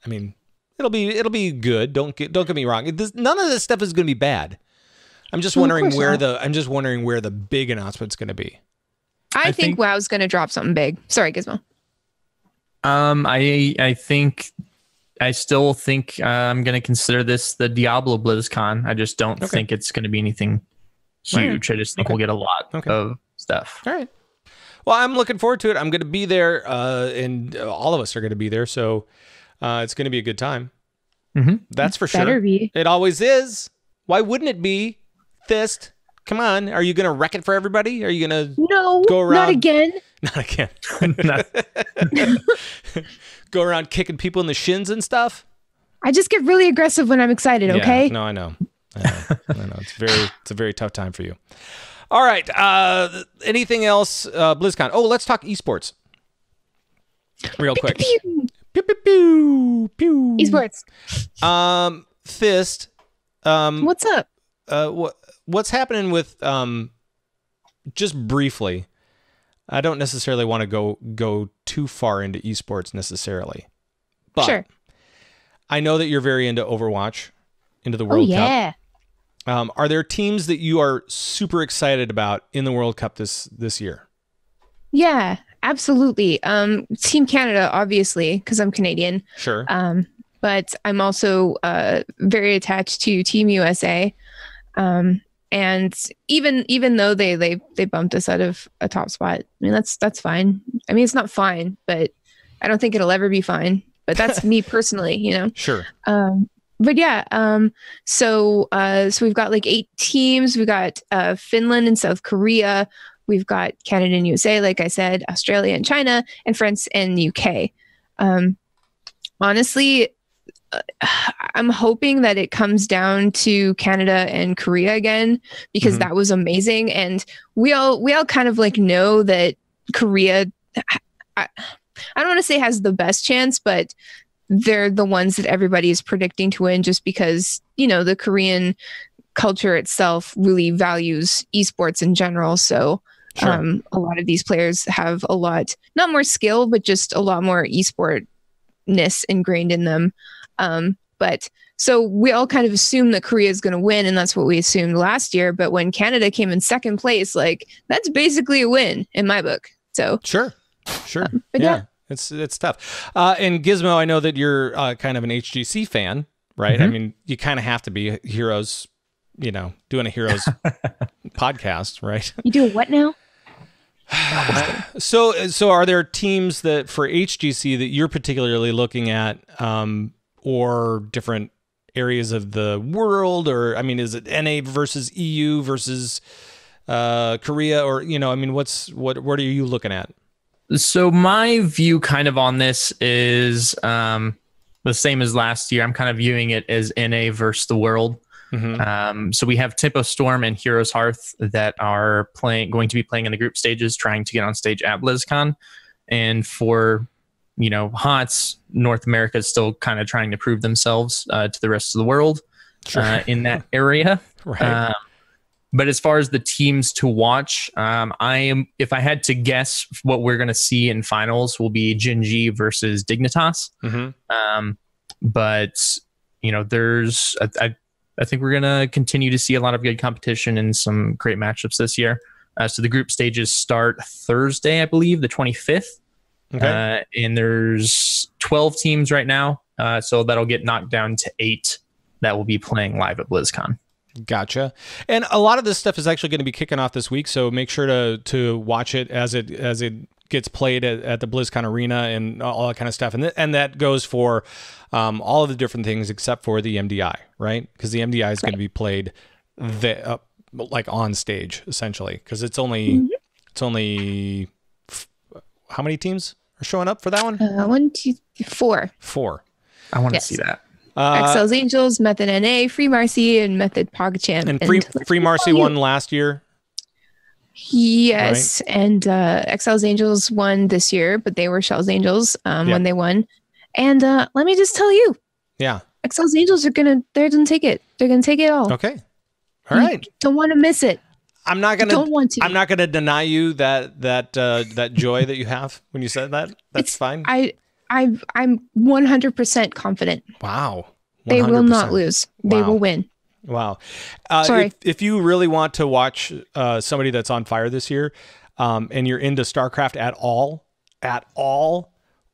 I mean, it'll be good. Don't get me wrong. None of this stuff is going to be bad. I'm just wondering where the big announcement's going to be. I think WoW's going to drop something big. Sorry, Gizmo. I still think I'm going to consider this the Diablo BlizzCon. I just don't think it's going to be anything huge. I just think we'll get a lot of stuff. All right. Well, I'm looking forward to it. I'm going to be there, and all of us are going to be there. So it's going to be a good time. Mm-hmm. That's for sure. Better be. It always is. Why wouldn't it be? Thyst, come on. Are you going to wreck it for everybody? Are you going to go around? Not again. Not again. Go around kicking people in the shins and stuff? I just get really aggressive when I'm excited, okay? No, I know. It's a very tough time for you. All right. Anything else? BlizzCon. Oh, let's talk eSports. Real quick. Pew, pew, pew, pew, pew. eSports. Thyst. What's up? What's happening with just briefly, I don't necessarily want to go too far into esports necessarily, but sure. I know that you're very into Overwatch, into the World Cup. Are there teams that you are super excited about in the World Cup this year? Yeah, absolutely. Team Canada, obviously, because I'm Canadian. Sure. But I'm also very attached to Team USA. And even though they bumped us out of a top spot, I mean, that's fine. I mean, it's not fine, but I don't think it'll ever be fine. But that's me personally, Sure. But yeah, so we've got like 8 teams. We've got Finland and South Korea. We've got Canada and USA, like I said, Australia and China, and France and UK. Honestly, I'm hoping that it comes down to Canada and Korea again, because that was amazing. And we all kind of like know that Korea, I don't want to say has the best chance, but they're the ones that everybody is predicting to win just because, the Korean culture itself really values esports in general. So a lot of these players have a lot, not more skill, but just a lot more esport ness ingrained in them. But so we all kind of assume that Korea is going to win, and that's what we assumed last year. But when Canada came in second place, like that's basically a win in my book. So sure. But yeah. It's tough. And Gizmo, I know that you're kind of an HGC fan, right? Mm-hmm. I mean, you kind of have to be. Heroes, doing a Heroes podcast, right? You do what now? So are there teams that for HGC that you're particularly looking at, or different areas of the world, or I mean, is it NA versus EU versus Korea, or I mean, what are you looking at? So my view kind of on this is the same as last year. I'm kind of viewing it as NA versus the world. Mm-hmm. So we have Tempo Storm and Heroes Hearth that are going to be playing in the group stages, trying to get on stage at BlizzCon. And for, HOTS, North America is still kind of trying to prove themselves to the rest of the world in that area. Right. But as far as the teams to watch, if I had to guess, what we're going to see in finals will be Gen.G versus Dignitas. Mm-hmm. But I think we're going to continue to see a lot of good competition and some great matchups this year. So the group stages start Thursday, I believe, the 25th. Okay. And there's 12 teams right now. So that'll get knocked down to 8 that will be playing live at BlizzCon. Gotcha. And a lot of this stuff is actually going to be kicking off this week. So make sure to watch it as it gets played at the BlizzCon arena and all that kind of stuff. And that goes for all of the different things except for the MDI, right? Because the MDI is going to be played like on stage essentially, because it's only how many teams are showing up for that one? 1, 2, 4. 4. I want to see that. Excel's Angels, Method NA, Free Marcy, and Method PogChamp. And Free Marcy won last year. Yes, right? And Excel's Angels won this year, but they were Shell's Angels when they won. And let me just tell you, Excel's Angels they're gonna take it. They're gonna take it all. Okay, all right. Don't want to miss it. I'm not gonna. Don't want to. I'm not gonna deny you that joy that you have when you said that. That's fine. I'm 100% confident. Wow. 100%. They will not lose. Wow. They will win. Wow. Sorry. If you really want to watch somebody that's on fire this year, and you're into StarCraft at all,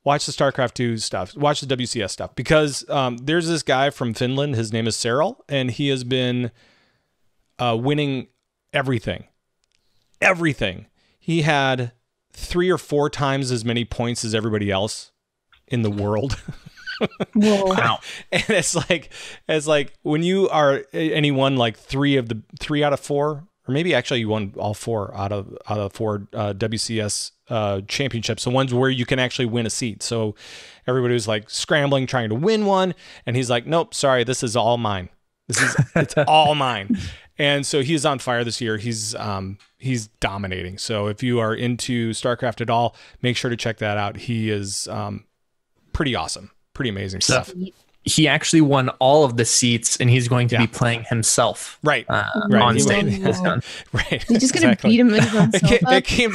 watch the StarCraft 2 stuff. Watch the WCS stuff, because there's this guy from Finland. His name is Cyril, and he has been winning everything. Everything. He had 3 or 4 times as many points as everybody else in the world. Whoa. Wow. And it's like when you are, and he won like 3 out of 4, or maybe actually you won all 4 out of 4 WCS championships, the ones where you can actually win a seat. So everybody was like scrambling, trying to win one, and he's like, nope, sorry, this is all mine. It's all mine. And so he's on fire this year. He's dominating. So if you are into StarCraft at all, make sure to check that out. He is pretty awesome, pretty amazing stuff. He actually won all of the seats, and he's going to be playing himself. Right. On stage. Right. He's just going to beat him himself it came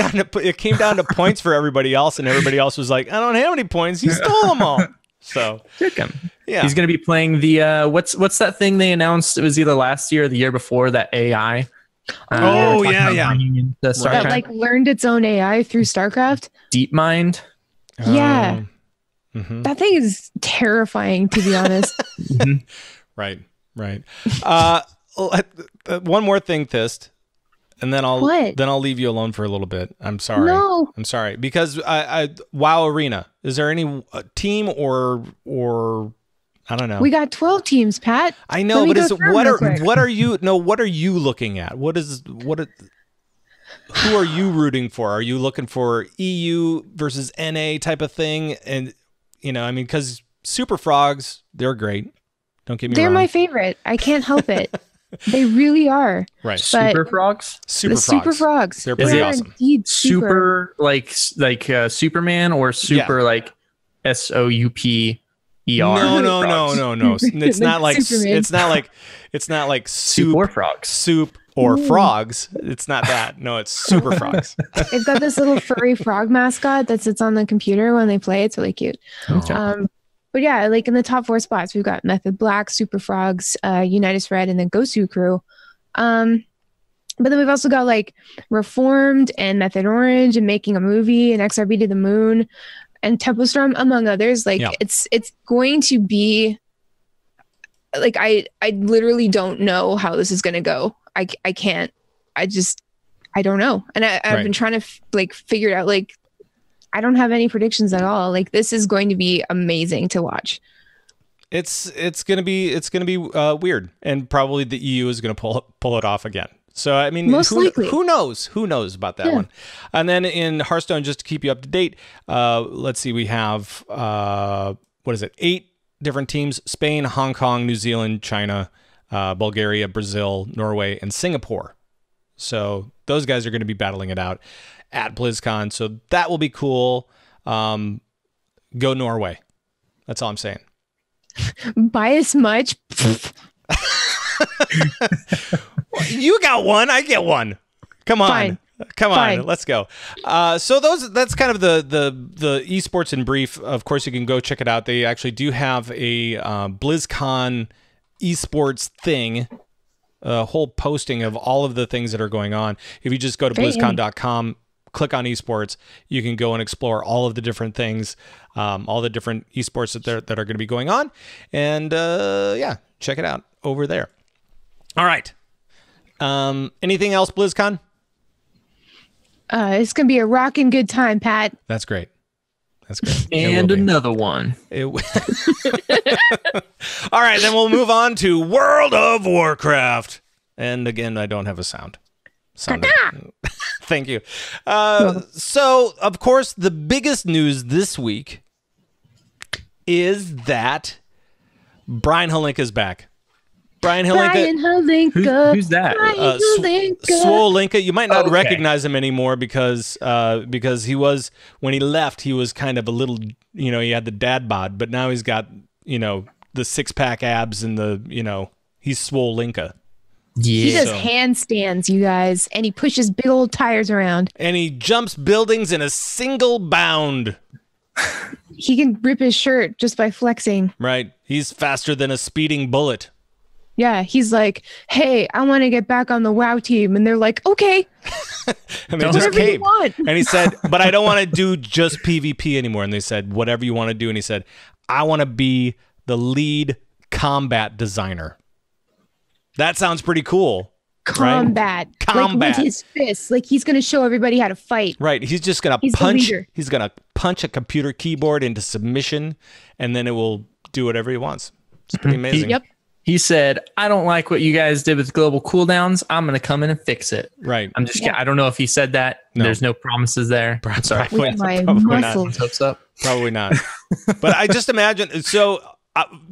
down to points for everybody else, and everybody else was like, I don't have any points. He stole them all. So took him. Yeah. He's going to be playing the what's that thing they announced? It was either last year or the year before, that AI. That like learned its own AI through StarCraft. DeepMind. Yeah. Mm-hmm. That thing is terrifying, to be honest. Right. One more thing, Thyst, and then I'll leave you alone for a little bit. I'm sorry. No. I'm sorry, because I WoW Arena. Is there any team or I don't know? We got 12 teams, Pat. I know, but what are you looking at? Who are you rooting for? Are you looking for EU versus NA type of thing? And I mean, because Super Frogs, they're great. Don't get me wrong. They're my favorite. I can't help it. They really are. Right. Super Frogs? Super Frogs. They're pretty awesome. Super like Superman, or super like SOUPER? No. It's not like soup or frogs. Soup or frogs. It's not that. No, it's Super Frogs. They've got this little furry frog mascot that sits on the computer when they play. It's really cute. But yeah, like in the top 4 spots, we've got Method Black, Super Frogs, Unitas Red, and then Gosu Crew. But then we've also got like Reformed and Method Orange and Making a Movie and XRB to the Moon and Tempo Storm, among others. Like it's going to be like I literally don't know how this is going to go. I can't. I don't know. And I've been trying to figure it out. Like I don't have any predictions at all. Like this is going to be amazing to watch. It's gonna be weird, and probably the EU is gonna pull it off again. So I mean, most likely. Who knows? Who knows about that one? And then in Hearthstone, just to keep you up to date, let's see, we have 8 different teams: Spain, Hong Kong, New Zealand, China, Bulgaria, Brazil, Norway, and Singapore. So those guys are going to be battling it out at BlizzCon. So that will be cool. Go Norway. That's all I'm saying. Bias much? You got one. I get one. Come on. Fine. Come on. Fine. Let's go. So that's kind of the esports in brief. Of course, you can go check it out. They actually do have a BlizzCon esports thing, a whole posting of all of the things that are going on. If you just go to BlizzCon.com, click on esports, you can go and explore all of the different things, all the different esports that are going to be going on. And yeah, check it out over there. All right. Anything else, BlizzCon? It's going to be a rocking good time, Pat. That's great. That's great. And another one. All right, then we'll move on to World of Warcraft. And again, I don't have a sound. Thank you. So, of course, the biggest news this week is that Brian Holinka is back. Brian Holinka. Who's that? Swolinka. You might not recognize him anymore because he was, when he left, he was kind of a little, he had the dad bod, but now he's got, the 6-pack abs and he's Swolinka. Yeah. He does handstands, you guys, and he pushes big old tires around. And he jumps buildings in a single bound. He can rip his shirt just by flexing. Right. He's faster than a speeding bullet. Yeah, he's like, hey, I want to get back on the WoW team. And they're like, okay. And they just came. And he said, but I don't want to do just PvP anymore. And they said, whatever you want to do. And he said, I want to be the lead combat designer. That sounds pretty cool. Combat. Like with his fists. Like he's going to show everybody how to fight. Right. He's just going to punch. He's going to punch a computer keyboard into submission, and then it will do whatever he wants. It's pretty amazing. Yep. He said, I don't like what you guys did with global cooldowns. I'm going to come in and fix it. Right. I'm just kidding. I don't know if he said that. No. There's no promises there. I'm sorry. With my muscles. Probably not. But I just imagine. So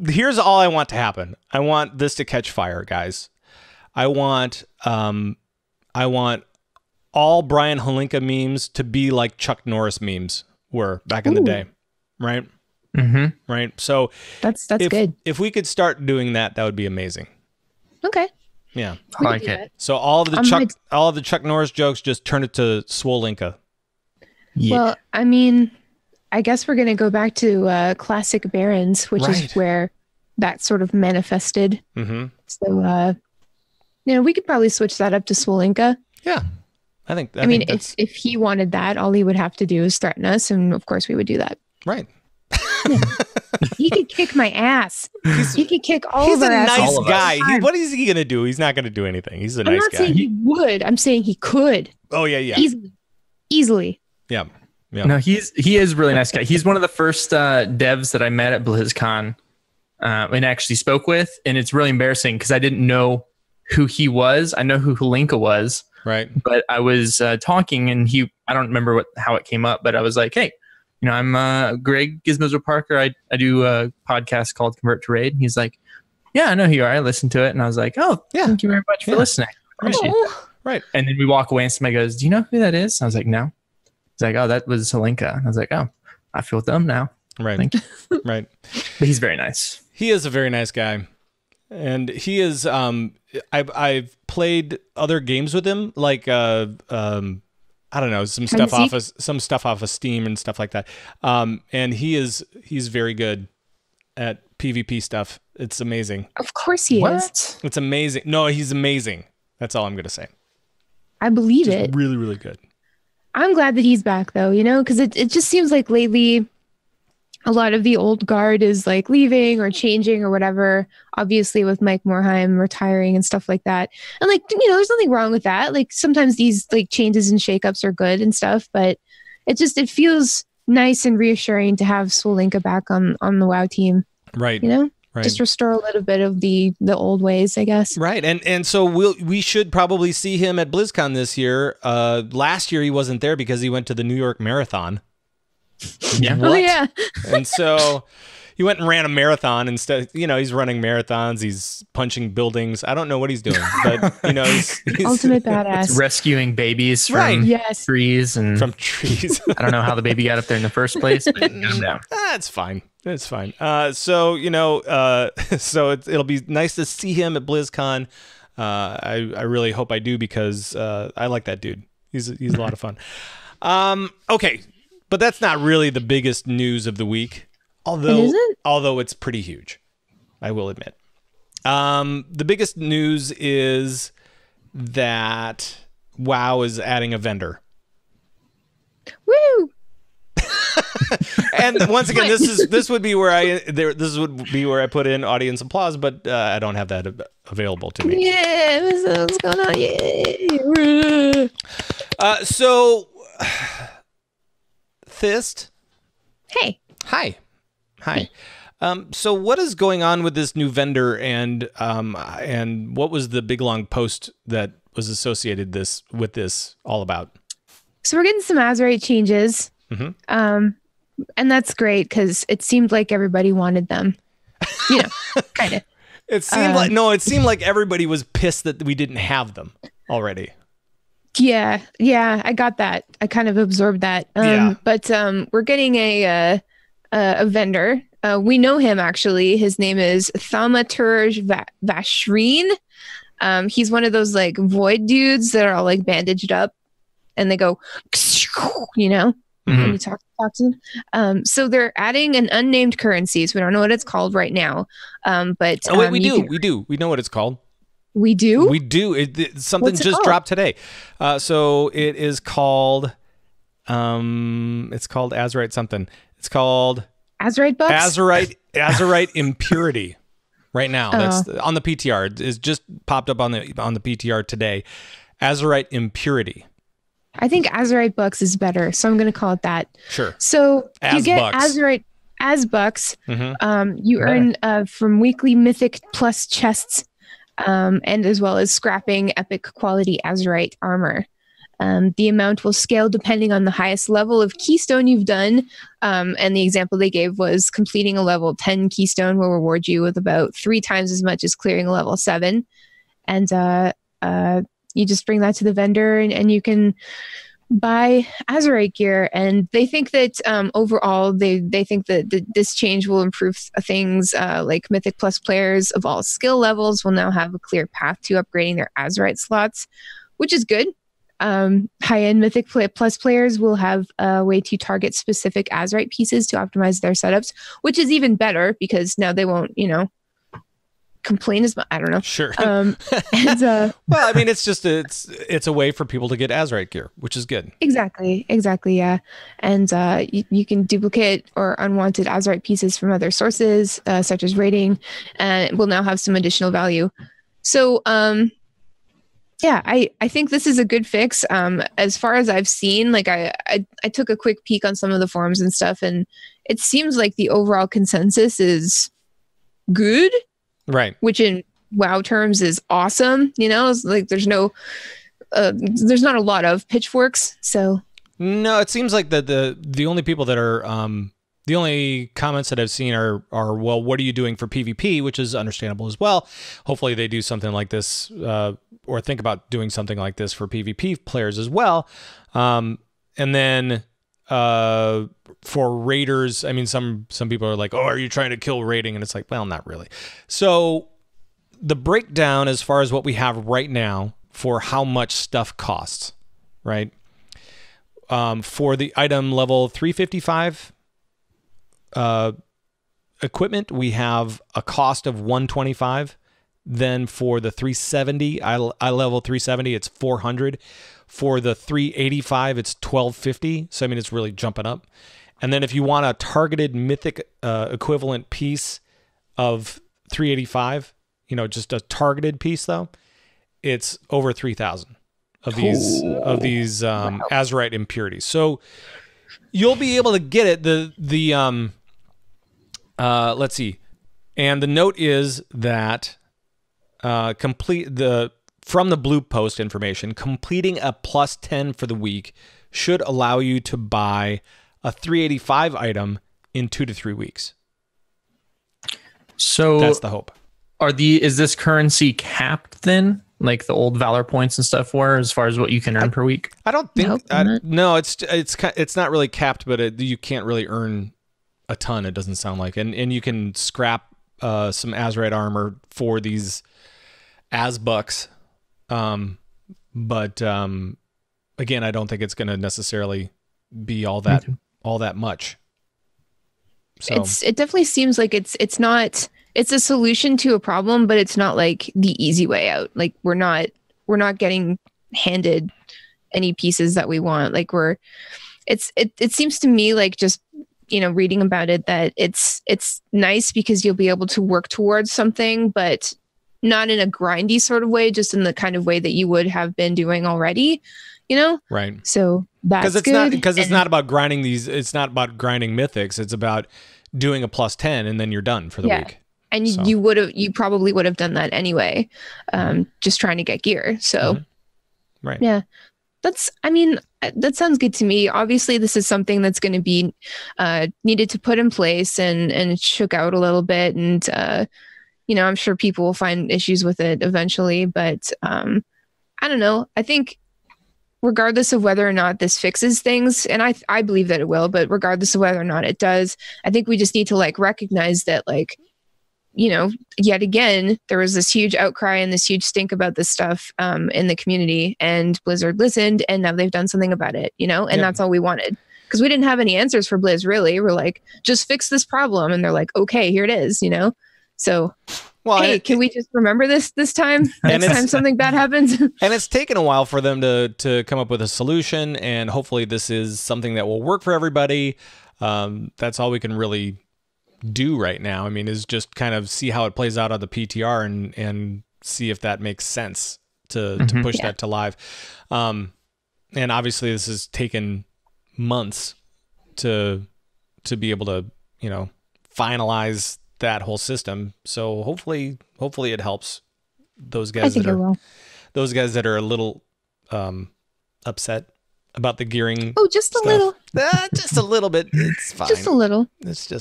here's all I want to happen. I want this to catch fire, guys. I want all Brian Holinka memes to be like Chuck Norris memes were back in the day. Right? Mm-hmm. Right. So that's good. If we could start doing that, that would be amazing. Okay. Yeah. I like it. So all of the Chuck Norris jokes, just turn it to Swolinka. Yeah. Well, I mean, I guess we're gonna go back to classic Barons, which is where that sort of manifested. Mm-hmm. So we could probably switch that up to Swolinka. Yeah. I mean, if he wanted that, all he would have to do is threaten us, and of course we would do that. Right. Yeah. He could kick my ass. He could kick all of our asses. He's a nice guy. What is he going to do? He's not going to do anything. He's a nice guy. I'm not saying he would. I'm saying he could. Oh, yeah. Easily. Yeah. No, he is a really nice guy. He's one of the first devs that I met at BlizzCon and actually spoke with. And it's really embarrassing because I didn't know who he was. I know who Holinka was. Right. But I was talking and I don't remember how it came up, but I was like, hey, I'm Greg Gizmo Parker. I do a podcast called Convert to Raid. He's like, yeah, I know who you are. I listened to it. And I was like, oh, yeah, thank you very much for listening. Right. And then we walk away and somebody goes, do you know who that is? And I was like, no. He's like, oh, that was Holinka. And I was like, oh, I feel dumb now. Right. Thank you. Right. But he's very nice. He is a very nice guy. And he is, I've played other games with him, like, I don't know, some stuff off of Steam and stuff like that. And he's very good. at PvP stuff. It's amazing. Of course he is. It's amazing. No, he's amazing. That's all I'm going to say. I believe it. Really, really good. I'm glad that he's back, though, because it just seems like lately a lot of the old guard is like leaving or changing or whatever, obviously with Mike Morheim retiring and stuff like that. And like, there's nothing wrong with that. Like sometimes these like changes and shakeups are good and stuff, but it feels nice and reassuring to have Holinka back on the WoW team. Right. Right. Just restore a little bit of the old ways, I guess. Right. And so we should probably see him at BlizzCon this year. Last year he wasn't there because he went to the New York Marathon. Yeah. Oh, yeah. And so he went and ran a marathon instead. He's running marathons. He's punching buildings. I don't know what he's doing, but he's ultimate badass. Rescuing babies from trees and from trees. I don't know how the baby got up there in the first place, but got him down. It's fine. It's fine. So it'll be nice to see him at BlizzCon. I really hope I do because I like that dude. He's a lot of fun. Okay. But that's not really the biggest news of the week, although it's pretty huge, I will admit. The biggest news is that WoW is adding a vendor. Woo! And once again, this would be where I put in audience applause, but I don't have that available to me. Yeah, what's going on? Yeah. So. Thyst. Hey. Hi. So what is going on with this new vendor and what was the big long post that was associated with this all about? So we're getting some Azerite changes. Mm-hmm. And that's great because it seemed like everybody wanted them. Kind of. It seemed like everybody was pissed that we didn't have them already. Yeah, I got that. I kind of absorbed that. But we're getting a vendor. We know him actually. His name is Thaumaturge Vashreen. He's one of those like void dudes that are all like bandaged up, and they go, when you talk to them. So they're adding an unnamed currency. So we don't know what it's called right now. But we do. We know what it's called. We do? We do. Something just dropped today. So it is called, it's called Azerite something. It's called Azerite Bucks? Azerite Impurity right now. That's on the PTR. It's just popped up on the PTR today. Azerite Impurity. I think Azerite Bucks is better, so I'm going to call it that. Sure. So you get Azerite as Bucks. Mm-hmm. You earn from weekly Mythic Plus chests. And as well as scrapping epic quality Azerite armor. The amount will scale depending on the highest level of keystone you've done. And the example they gave was completing a level 10 keystone will reward you with about 3 times as much as clearing a level 7. And you just bring that to the vendor and you can buy Azerite gear. And they think that overall, they think that this change will improve things like Mythic Plus players of all skill levels will now have a clear path to upgrading their Azerite slots, which is good. High-end Mythic Plus players will have a way to target specific Azerite pieces to optimize their setups, which is even better because now they won't, complain as much. I don't know. Sure. Well, I mean, it's a way for people to get Azerite gear, which is good. Exactly. Yeah. And you can duplicate or unwanted Azerite pieces from other sources, such as raiding, and it will now have some additional value. So, I think this is a good fix. As far as I've seen, like I took a quick peek on some of the forums and stuff, and it seems like the overall consensus is good. Right. Which in WoW terms is awesome. It's like there's not a lot of pitchforks. So no, it seems like the only people that are the only comments that I've seen are well, what are you doing for PvP, which is understandable as well. Hopefully they do something like this or think about doing something like this for PvP players as well. And then for raiders, I mean, some people are like, oh, are you trying to kill raiding? And it's like, well, not really. So the breakdown as far as what we have right now for how much stuff costs, right? For the item level 355, equipment, we have a cost of $125. Then for the 370, I level 370, it's $400. For the 385, it's $1250. So I mean, it's really jumping up. And then if you want a targeted mythic equivalent piece of 385, just a targeted piece though, it's over 3,000 of these wow. Azerite impurities. So you'll be able to get it. Let's see. And the note is that from the Blue Post information, completing a +10 for the week should allow you to buy a 385 item in 2 to 3 weeks. So that's the hope. Is this currency capped then, like the old Valor points and stuff were, as far as what you can earn per week? I don't think. No, it's not really capped, but you can't really earn a ton. It doesn't sound like, and you can scrap some Azerite armor for these Azbucks. But again, I don't think it's going to necessarily be all that much. So it definitely seems like it's a solution to a problem, but it's not like the easy way out. Like we're not getting handed any pieces that we want. Like it seems to me like just, reading about it, that it's nice because you'll be able to work towards something, but not in a grindy sort of way, just in the kind of way that you would have been doing already, Right. So that's good. It's not about grinding it's not about grinding mythics. It's about doing a +10 and then you're done for the week. And you probably would have done that anyway, just trying to get gear. So, right. Yeah, that sounds good to me. Obviously, this is something that's going to be needed to put in place and shook out a little bit. And, I'm sure people will find issues with it eventually. But I don't know. I think regardless of whether or not this fixes things, and I believe that it will, but regardless of whether or not it does, I think we just need to recognize that yet again, there was this huge outcry and this huge stink about this stuff in the community, and Blizzard listened, and now they've done something about it, and that's all we wanted, because we didn't have any answers for Blizz, really. We're like, just fix this problem. And they're like, okay, here it is, So, hey, can we just remember this time? Next time something bad happens? And it's taken a while for them to come up with a solution, and hopefully this is something that will work for everybody. That's all we can really do right now. I mean, is just kind of see how it plays out on the PTR and see if that makes sense to push that to live. And obviously this has taken months to be able to, finalize that whole system. So hopefully it helps those guys those guys that are a little upset about the gearing. Oh, just a little. Just a little bit. It's fine. Just a little. It's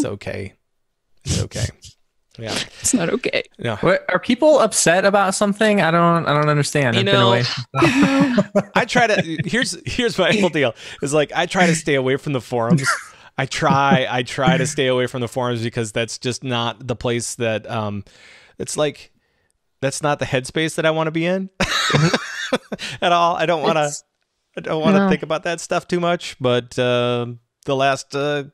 okay. It's okay. Yeah. It's not okay. No. What, are people upset about something? I don't understand. I've been away. I try to. Here's my whole deal. Is I try to stay away from the forums. I try to stay away from the forums because that's just not the place that. It's that's not the headspace that I want to be in at all. I don't want to think about that stuff too much, but the last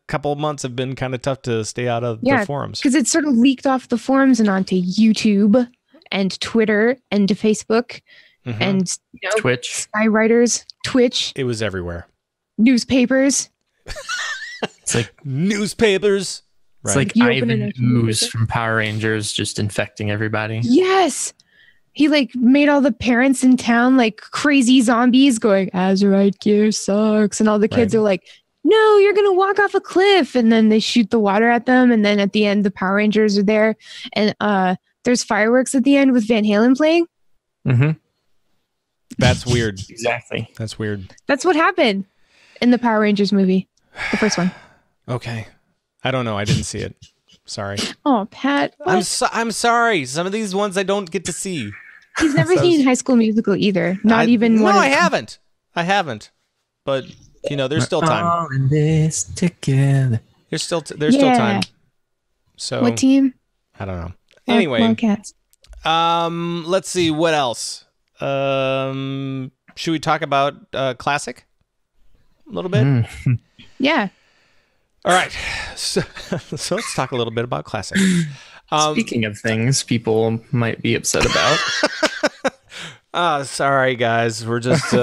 couple of months have been kind of tough to stay out of the forums. Because it sort of leaked off the forums and onto YouTube and Twitter and to Facebook and Twitch, Skywriters, Twitch. It was everywhere. Newspapers. It's like newspapers. It's like Ivan Ooze from Power Rangers just infecting everybody. Yes. He made all the parents in town crazy zombies going, Azerite gear sucks. And all the kids are like, no, you're going to walk off a cliff. And then they shoot the water at them. And then at the end, the Power Rangers are there. And there's fireworks at the end with Van Halen playing. Mm-hmm. That's weird. Exactly. That's weird. That's what happened in the Power Rangers movie. The first one. Okay. I don't know. I didn't see it. Sorry. Oh, Pat. I'm sorry. Some of these ones I don't get to see. He's never seen High School Musical either. Not even one. No, I haven't. But there's still time. All in this together. There's still time. So what team? I don't know. Anyway, Cats. Let's see what else. Should we talk about Classic a little bit? Yeah. All right, so let's talk a little bit about Classic. Speaking of things people might be upset about. Sorry guys, we're just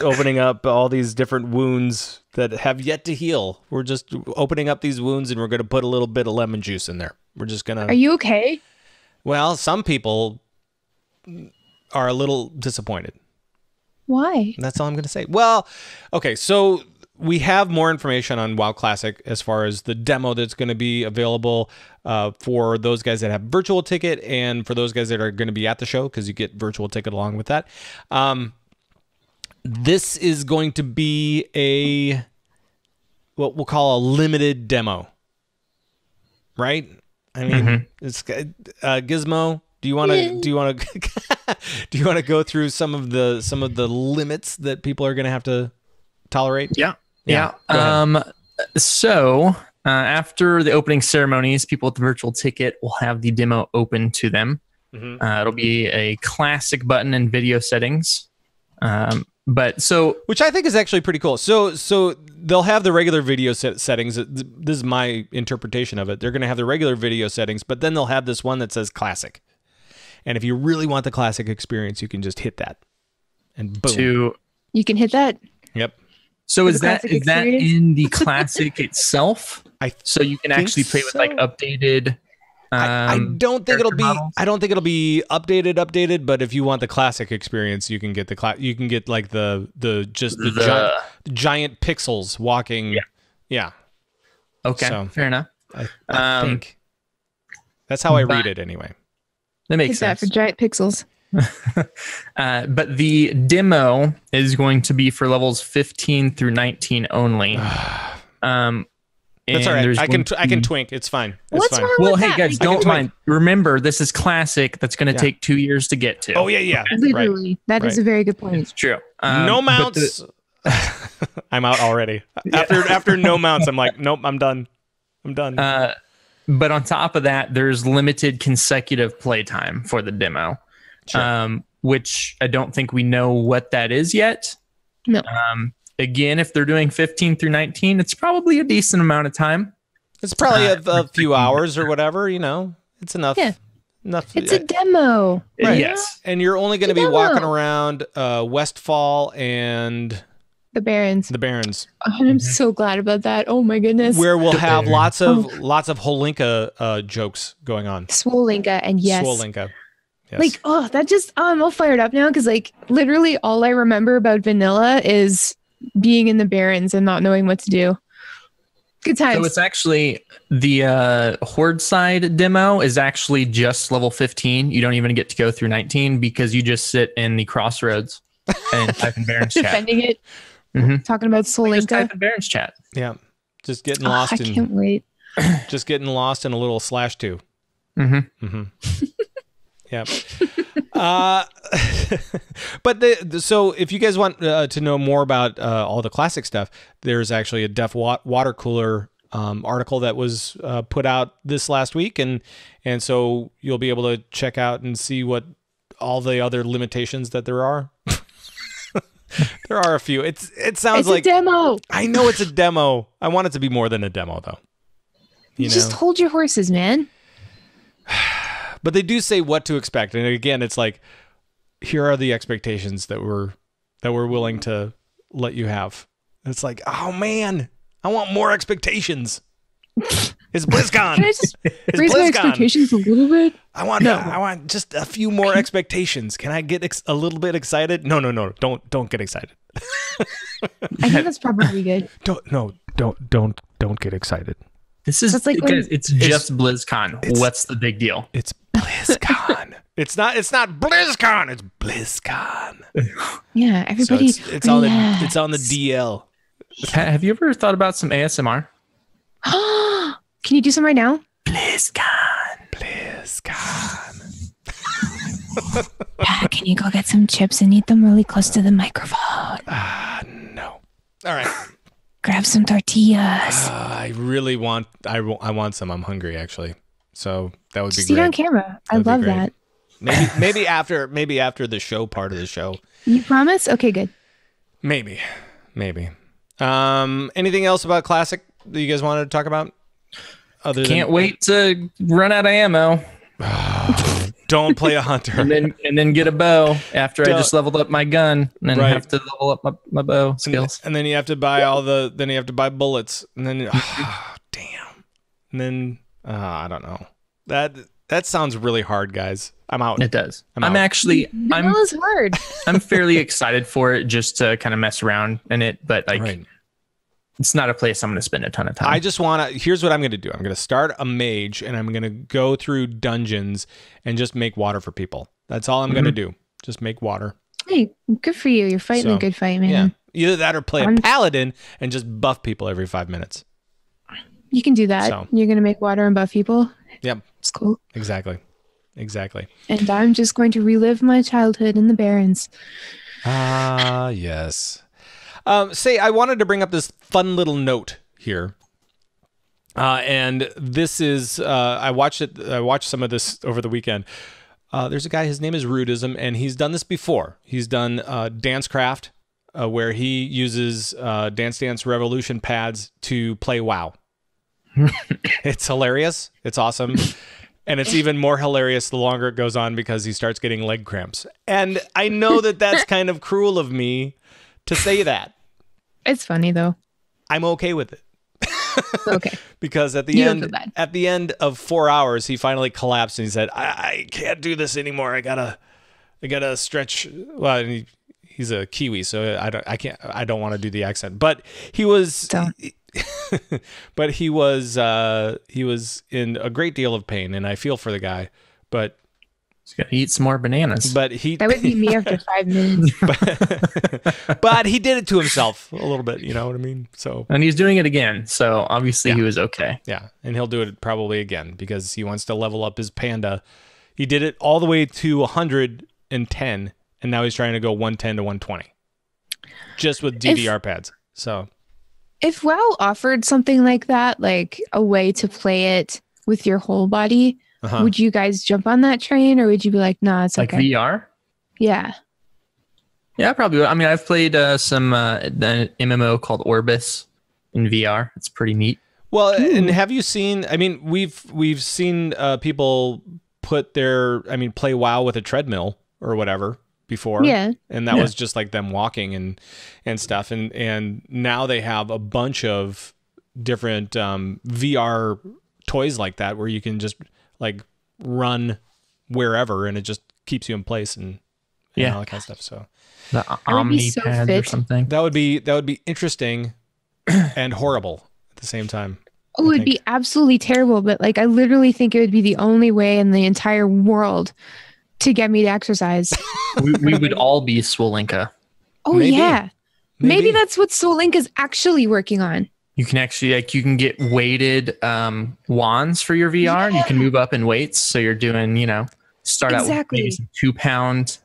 opening up all these different wounds that have yet to heal. We're just opening up these wounds, and we're going to put a little bit of lemon juice in there. We're just gonna. Are you okay? Well, some people are a little disappointed. Why? That's all I'm going to say. Well, okay, so we have more information on WoW Classic as far as the demo that's going to be available for those guys that have virtual ticket, and for those guys that are going to be at the show, because you get virtual ticket along with that. This is going to be what we'll call a limited demo, right? I mean, it's Gizmo. Do you want to go through some of the limits that people are going to have to tolerate? Yeah. So after the opening ceremonies, people with the virtual ticket will have the demo open to them. It'll be a classic button in video settings. Which I think is actually pretty cool. So they'll have the regular video settings. This is my interpretation of it. They're going to have the regular video settings, but then they'll have this one that says classic. And if you really want the classic experience, you can just hit that, and boom. You can hit that. Yep. So is that in the classic itself? So you can actually play with like updated. I don't think it'll be. models? I don't think it'll be updated. But if you want the classic experience, you can get you can get like the giant pixels walking. Yeah. Okay. So, fair enough. I think that's how I read it anyway. That makes That sense. for giant pixels. But the demo is going to be for levels 15 through 19 only. That's all right. I can twink. It's fine. What's fine. wrong Well, with hey that? guys, don't mind. Remember, this is classic. That's going to take 2 years to get to. Oh yeah. Literally, that is a very good point. It's true. No mounts. I'm out already. After no mounts, I'm like, nope, I'm done. But on top of that, there's limited consecutive playtime for the demo, which I don't think we know what that is yet. No. Again, if they're doing 15 through 19, it's probably a decent amount of time. It's probably a few hours or whatever, It's enough. Yeah. Enough. It's a demo. Right. Yes. And you're only going to be walking around Westfall and the Barrens. Oh, I'm so glad about that. Oh my goodness. Where we'll have lots of Holinka jokes going on. Swolinka and yes. Swolinka. Yes. Like, that just I'm all fired up now because like literally all I remember about vanilla is being in the Barrens and not knowing what to do. Good times. So it's actually the Horde side demo is actually just level 15. You don't even get to go through 19 because you just sit in the crossroads and type in Baron's chat. Defending it. Talking about Swolinka. Just type in Baron's chat. Yeah. Just getting lost I can't wait. Just getting lost in a little /2. Yeah. But so if you guys want to know more about all the classic stuff, there's actually a Def water cooler article that was put out this last week, and so you'll be able to check out and see what all the other limitations that there are. There are a few. It sounds like a demo. I know it's a demo. I want it to be more than a demo, though. You know? Just hold your horses, man. But they do say what to expect, and again, it's like, here are the expectations that we're willing to let you have. It's like, oh man, I want more expectations. It's BlizzCon. Can I just raise my expectations a little bit? I want just a few more expectations. Can I get a little bit excited? No, don't get excited. I think that's probably good. Don't get excited. This is like it's just BlizzCon. What's the big deal? It's BlizzCon. It's not BlizzCon. It's BlizzCon. Yeah, everybody. So it's on the DL. Have you ever thought about some ASMR? Can you do some right now? BlizzCon. Can you go get some chips and eat them really close to the microphone? No. All right. Grab some tortillas. I really want. I want some. I'm hungry actually. So that would be Just great. eat on camera. I love that. Maybe after the show part of the show. You promise? Okay, good. Maybe. Anything else about Classic that you guys wanted to talk about? Can't wait to run out of ammo. Don't play a hunter. and then get a bow after I just leveled up my gun, and then have to level up my bow skills. And then you have to buy then you have to buy bullets, and then damn. And then I don't know. That sounds really hard, guys. I'm out. It does. I'm actually is hard. I'm fairly excited for it just to kind of mess around in it, but like it's not a place I'm going to spend a ton of time. I just want to, here's what I'm going to do. I'm going to start a mage and I'm going to go through dungeons and just make water for people. That's all I'm going to do. Just make water. Hey, good for you. You're fighting a good fight, man. Yeah. Either that or play a paladin and just buff people every 5 minutes. You can do that. So, you're going to make water and buff people. Yep. It's cool. Exactly. And I'm just going to relive my childhood in the Barrens. Ah, yes. I wanted to bring up this fun little note here. And this is, I watched some of this over the weekend. There's a guy, his name is Rudism, and he's done this before. He's done DanceCraft, where he uses Dance Dance Revolution pads to play WoW. It's hilarious. It's awesome. And it's even more hilarious the longer it goes on because he starts getting leg cramps. And I know that that's kind of cruel of me to say that. It's funny though. I'm okay with it. Okay. Because at the end of 4 hours, he finally collapsed and he said, I can't do this anymore. I gotta stretch. Well, he's a Kiwi, so I don't want to do the accent, but he was, but he was in a great deal of pain, and I feel for the guy, but he's got to eat some more bananas. But that would be me after 5 minutes. but he did it to himself a little bit, you know what I mean? So, and he's doing it again, so obviously he was okay. Yeah, and he'll do it probably again because he wants to level up his panda. He did it all the way to 110, and now he's trying to go 110 to 120, just with DDR pads. So, if WoW offered something like that, like a way to play it with your whole body, would you guys jump on that train, or would you be like, nah, it's okay? Like VR? Yeah. Yeah, I probably would. I mean, I've played some MMO called Orbis in VR. It's pretty neat. Well, and have you seen, I mean, we've seen people play WoW with a treadmill or whatever before. Yeah. And that was just like them walking and stuff. And now they have a bunch of different VR toys like that where you can just like run wherever and it just keeps you in place and all that kind of stuff. So the Omni pads or something. That would be interesting and horrible at the same time. Oh, it would be absolutely terrible, but like I literally think it would be the only way in the entire world to get me to exercise. we would all be Swolinka. Oh, maybe. Yeah. Maybe that's what Swolinka is actually working on. You can actually you can get weighted wands for your VR. Yeah. You can move up in weights, so you're doing start out with maybe some 2-pound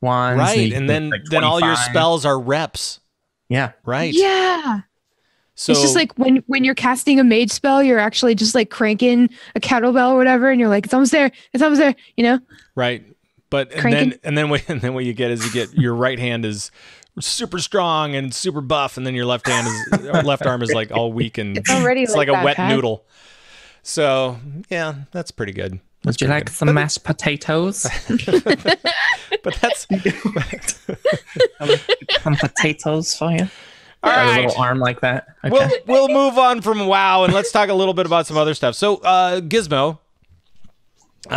wands, right? And then all your spells are reps. Yeah, right. Yeah. So it's just like when you're casting a mage spell, you're actually just like cranking a kettlebell or whatever, and you're like, it's almost there, Right. But and then what you get is your right hand is super strong and super buff, and then your left arm is like all weak and it's like a wet noodle. So yeah, that's pretty good. Would you like some mashed potatoes? But that's some potatoes for you. All right. A little arm like that. Okay. We'll move on from WoW and let's talk a little bit about some other stuff. So Gizmo,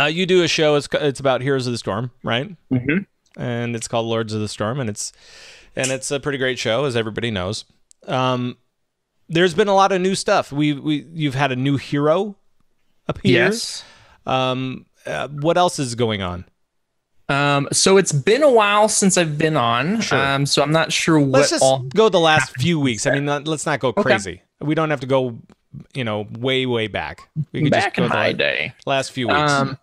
you do a show. It's about Heroes of the Storm, right? Mm-hmm. And it's called Lords of the Storm, and it's a pretty great show, as everybody knows. There's been a lot of new stuff. You've had a new hero appear. Yes. What else is going on? So it's been a while since I've been on. Sure. So I'm not sure what. Let's just go the last few weeks. I mean, let's not go crazy. Okay. We don't have to go, way back. We could back just go in my day. Last few weeks.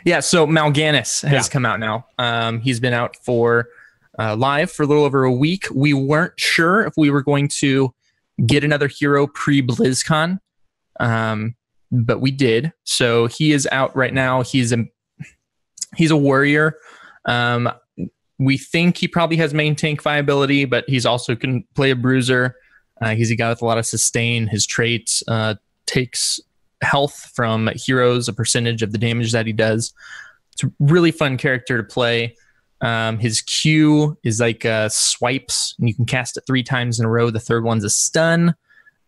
Yeah. So Mal'Ganis has come out now. He's been out for live for a little over a week. We weren't sure if we were going to get another hero pre-BlizzCon, but we did. So he is out right now. He's a warrior. We think he probably has main tank viability, but he's also can play a bruiser. He's a guy with a lot of sustain. His trait takes health from heroes, a percentage of the damage that he does. It's a really fun character to play. His Q is like swipes, and you can cast it 3 times in a row. The third one's a stun.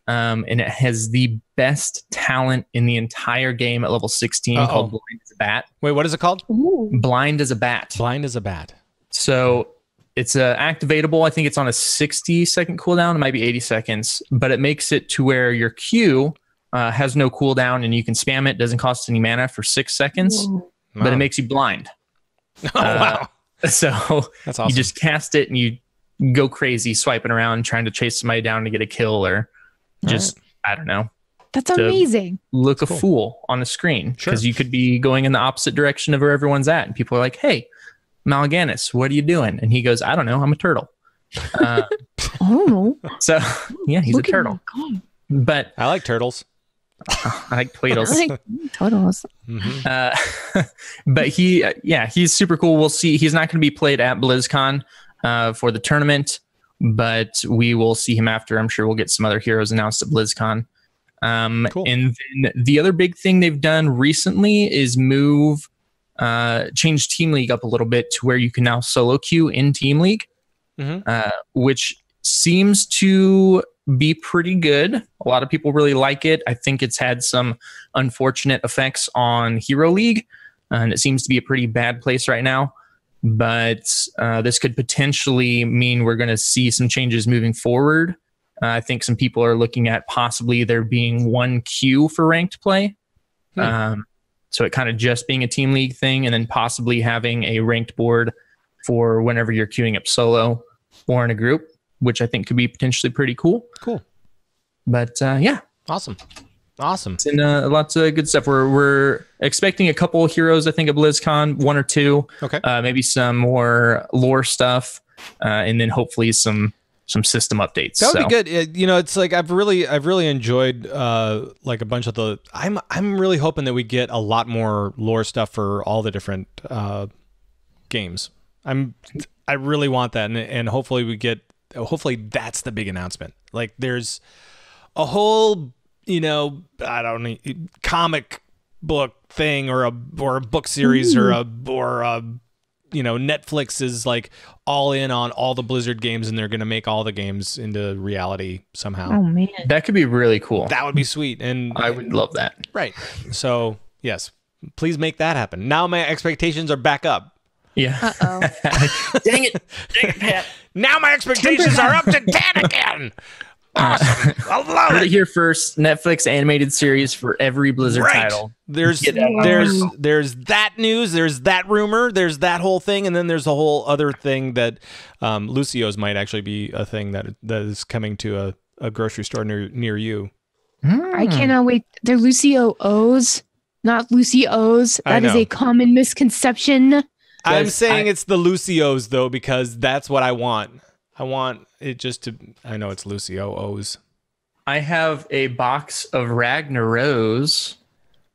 And it has the best talent in the entire game at level 16 called Blind as a Bat. Wait, what is it called? Ooh. Blind as a Bat. Blind as a Bat. So it's activatable. I think it's on a 60-second cooldown. It might be 80 seconds, but it makes it to where your Q has no cooldown, and you can spam it. Doesn't cost any mana for 6 seconds, but it makes you blind. Oh, wow. So that's awesome. You just cast it and you go crazy swiping around trying to chase somebody down to get a kill, or just, I don't know. That's amazing. Look a fool on the screen, because you could be going in the opposite direction of where everyone's at, and people are like, "Hey, Mal'Ganis, what are you doing?" And he goes, "I don't know. I'm a turtle." So yeah, he's a turtle. But I like turtles. I like Tweedles. I like turtles. But he's super cool. We'll see. He's not going to be played at BlizzCon for the tournament, but we will see him after. I'm sure we'll get some other heroes announced at BlizzCon. Cool. And then the other big thing they've done recently is change Team League up a little bit to where you can now solo queue in Team League, which seems to be pretty good. A lot of people really like it. I think it's had some unfortunate effects on Hero League, and it seems to be a pretty bad place right now. But this could potentially mean we're going to see some changes moving forward. I think some people are looking at possibly there being 1 queue for ranked play. So it kind of just being a Team League thing, and then possibly having a ranked board for whenever you're queuing up solo or in a group, which I think could be potentially pretty cool. Cool. But yeah. Awesome. And lots of good stuff. We're expecting a couple of heroes, I think, at BlizzCon, 1 or 2. Okay. Maybe some more lore stuff, and then hopefully some system updates. That would be good. It's like I've really enjoyed like a bunch of the. I'm really hoping that we get a lot more lore stuff for all the different games. I really want that, and hopefully we get. Hopefully that's the big announcement. Like there's a whole, I don't know, comic book thing or a book series or a Netflix is like all in on all the Blizzard games, and they're going to make all the games into reality somehow. Oh man, that could be really cool. That would be sweet, and I would love that. Right. So yes, please make that happen. Now my expectations are back up. Yeah. Uh-oh. Dang it, Pat. Now my expectations are up to 10 again. Awesome. I love it. Here first, Netflix animated series for every Blizzard title. There's that news, there's that rumor, there's that whole thing, and then there's a whole other thing that Lucio's might actually be a thing that is coming to a grocery store near you. I cannot wait. They're Lucio O's, not Lucy O's. That is a common misconception. I'm saying it's the Lucio's though, because that's what I want. I want it just to. I know it's Lucio O's. I have a box of Ragnaros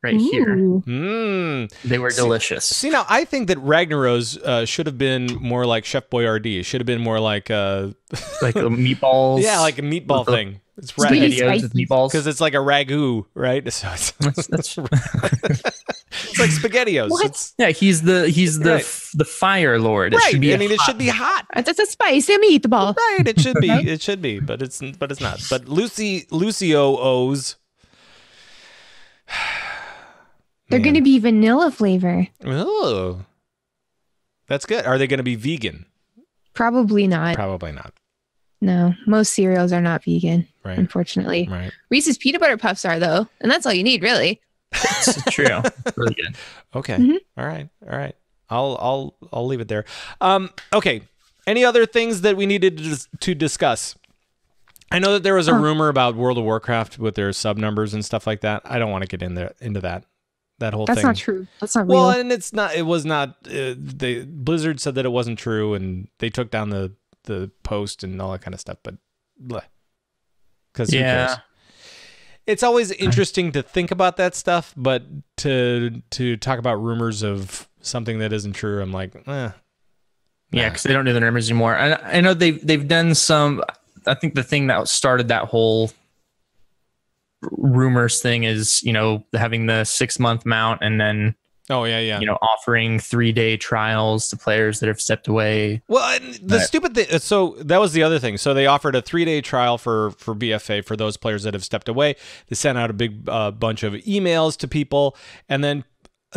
right here. They were delicious. See, now I think that Ragnaros should have been more like Chef Boyardee. It should have been more like like a meatballs. Yeah, like a meatball thing. It's spaghettios with meatballs because it's like a ragu, right? So it's it's like spaghettios. What? Yeah, he's the fire lord. Right. It should be hot. It's a spicy meatball. Right. It should be. It should be, but it's not. But Lucio O's. They're going to be vanilla flavor. Oh, that's good. Are they going to be vegan? Probably not. Probably not. No, most cereals are not vegan, right. Unfortunately. Right. Reese's peanut butter puffs are though, and that's all you need, really. It's true. Really good. Okay. Mm-hmm. All right. I'll leave it there. Okay. Any other things that we needed to discuss? I know that there was a rumor about World of Warcraft with their sub numbers and stuff like that. I don't want to get into that. That whole thing. That's not true. That's not real. Well, and it's not. It was not. Blizzard said that it wasn't true, and they took down the post and all that kind of stuff. But, because it's always interesting to think about that stuff, but to talk about rumors of something that isn't true, I'm like, Yeah, because they don't do the numbers anymore. I know they've done some. I think the thing that started that whole rumors thing is, having the 6-month mount and then offering 3-day trials to players that have stepped away. Well, the stupid thing, so that was the other thing. So they offered a 3-day trial for BFA for those players that have stepped away. They sent out a big bunch of emails to people, and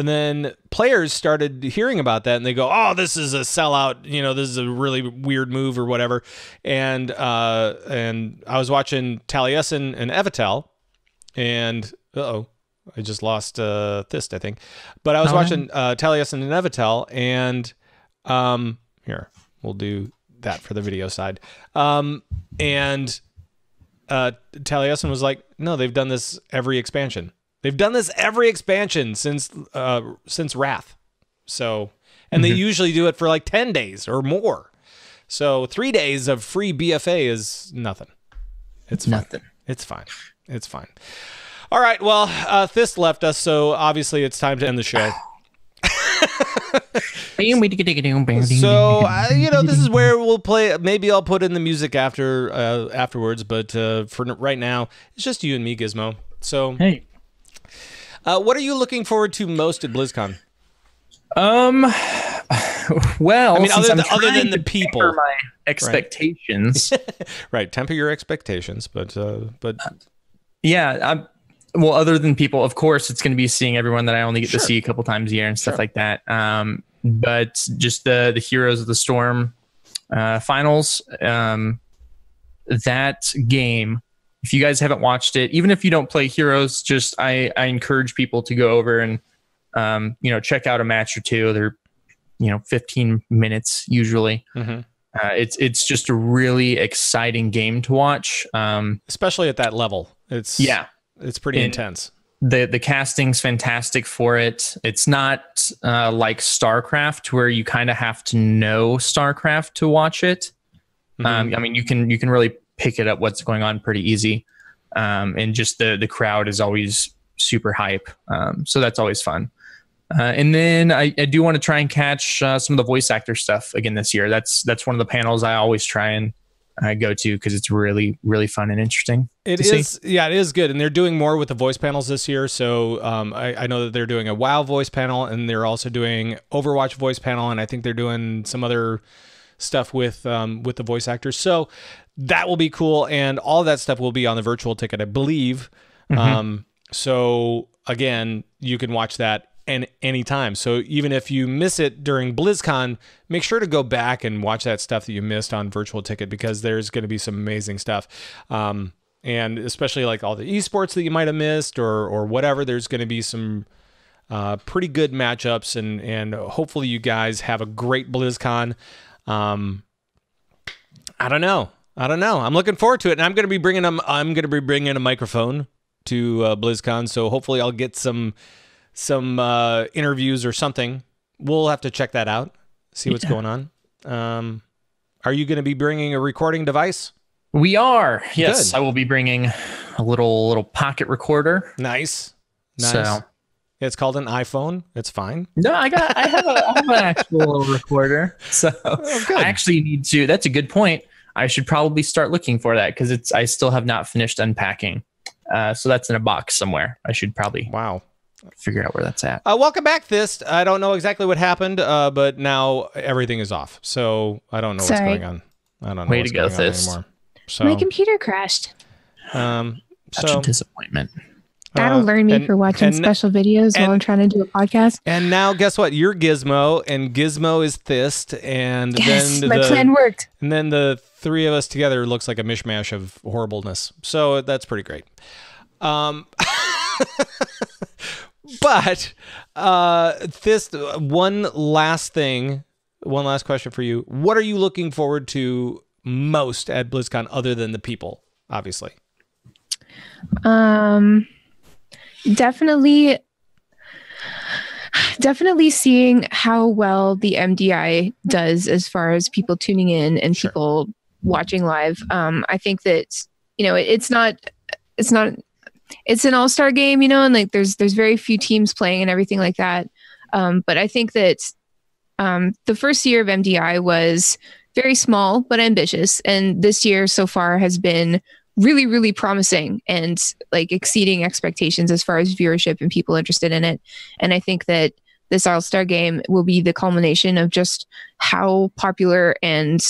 then players started hearing about that, and they go, "Oh, this is a sellout. This is a really weird move or whatever." And I was watching Taliesin and Evitel, and I just lost Thyst, I think. But I was watching Taliesin and Evitel, and here, we'll do that for the video side. And Taliesin was like, "No, they've done this every expansion. They've done this every expansion since Wrath. So, and they usually do it for like 10 days or more. So 3 days of free BFA is nothing. It's nothing. Fine. It's fine. It's fine. All right. Well, Thyst left us, so obviously it's time to end the show. So, this is where we'll play. Maybe I'll put in the music afterwards, but for right now, it's just you and me, Gizmo. So, hey. What are you looking forward to most at BlizzCon? Well, I mean, other than the people, my expectations, right? Temper your expectations, but yeah. Well, other than people, of course, it's going to be seeing everyone that I only get to see a couple times a year and stuff like that. But just the Heroes of the Storm finals, that game. If you guys haven't watched it, even if you don't play Heroes, just I encourage people to go over and check out a match or two. They're 15 minutes usually. Mm-hmm. It's just a really exciting game to watch, especially at that level. It's pretty intense. The casting's fantastic for it. It's not like StarCraft where you kind of have to know StarCraft to watch it. Mm-hmm. I mean, you can really pick it up what's going on pretty easy, and just the crowd is always super hype, so that's always fun. And then I do want to try and catch some of the voice actor stuff again this year. That's one of the panels I always try and go to because it's really, really fun and interesting. It is, yeah, it is good, and they're doing more with the voice panels this year. So I know that they're doing a WoW voice panel, and they're also doing Overwatch voice panel, and I think they're doing some other stuff with the voice actors. So that will be cool, and all of that stuff will be on the virtual ticket, I believe. Mm-hmm. So again, you can watch that anytime. So even if you miss it during BlizzCon, make sure to go back and watch that stuff that you missed on virtual ticket, because there's going to be some amazing stuff. And especially like all the eSports that you might have missed or whatever, there's going to be some pretty good matchups, and hopefully you guys have a great BlizzCon. I don't know. I'm looking forward to it, and I'm going to be bringing a microphone to BlizzCon, so hopefully I'll get some interviews or something. We'll have to check that out, see what's going on. Are you going to be bringing a recording device? We are. Yes, good. I will be bringing a little pocket recorder. Nice. So it's called an iPhone. It's fine. No, I have an actual little recorder. So I actually need to. That's a good point. I should probably start looking for that because I still have not finished unpacking. So that's in a box somewhere. I should probably figure out where that's at. Welcome back, Thyst. I don't know exactly what happened, but now everything is off. So I don't know what's going on. I don't know Way what's to go, going Thyst. on anymore. So, my computer crashed. Such a disappointment. That'll learn me for watching special videos while I'm trying to do a podcast. And now, guess what? You're Gizmo, and Gizmo is Thyst, and then my plan worked. And then the three of us together looks like a mishmash of horribleness. So that's pretty great. But Thyst, one last question for you. What are you looking forward to most at BlizzCon other than the people, obviously? Definitely seeing how well the MDI does as far as people tuning in and people watching live. I think that, it's an all-star game, and like there's very few teams playing and everything like that. But I think that the first year of MDI was very small but ambitious. And this year so far has been really, really promising and like exceeding expectations as far as viewership and people interested in it. And I think that this All-Star game will be the culmination of just how popular and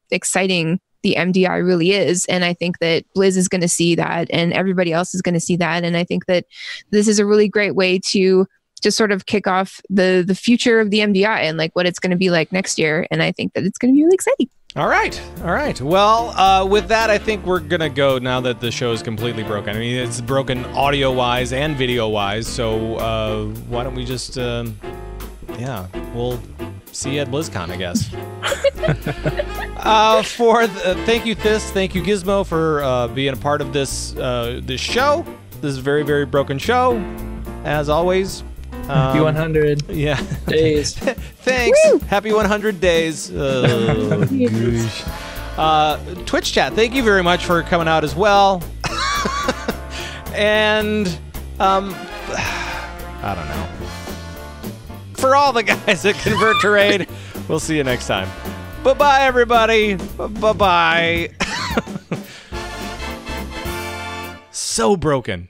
exciting the MDI really is. And I think that Blizz is going to see that and everybody else is going to see that. And I think that this is a really great way to just sort of kick off the future of the MDI and like what it's going to be like next year. And I think that it's going to be really exciting. All right. All right. Well, with that, I think we're going to go now that the show is completely broken. I mean, it's broken audio-wise and video-wise. So why don't we just, yeah, we'll see you at BlizzCon, I guess. Thank you, Thyst. Thank you, Gizmo, for being a part of this show. This is a very, very broken show, as always. Happy 100 days. Thanks. Woo! Happy 100 days. Oh, gosh. Twitch chat, thank you very much for coming out as well. And, I don't know. For all the guys that convert to raid, we'll see you next time. Bye-bye, everybody. Bye-bye. So broken.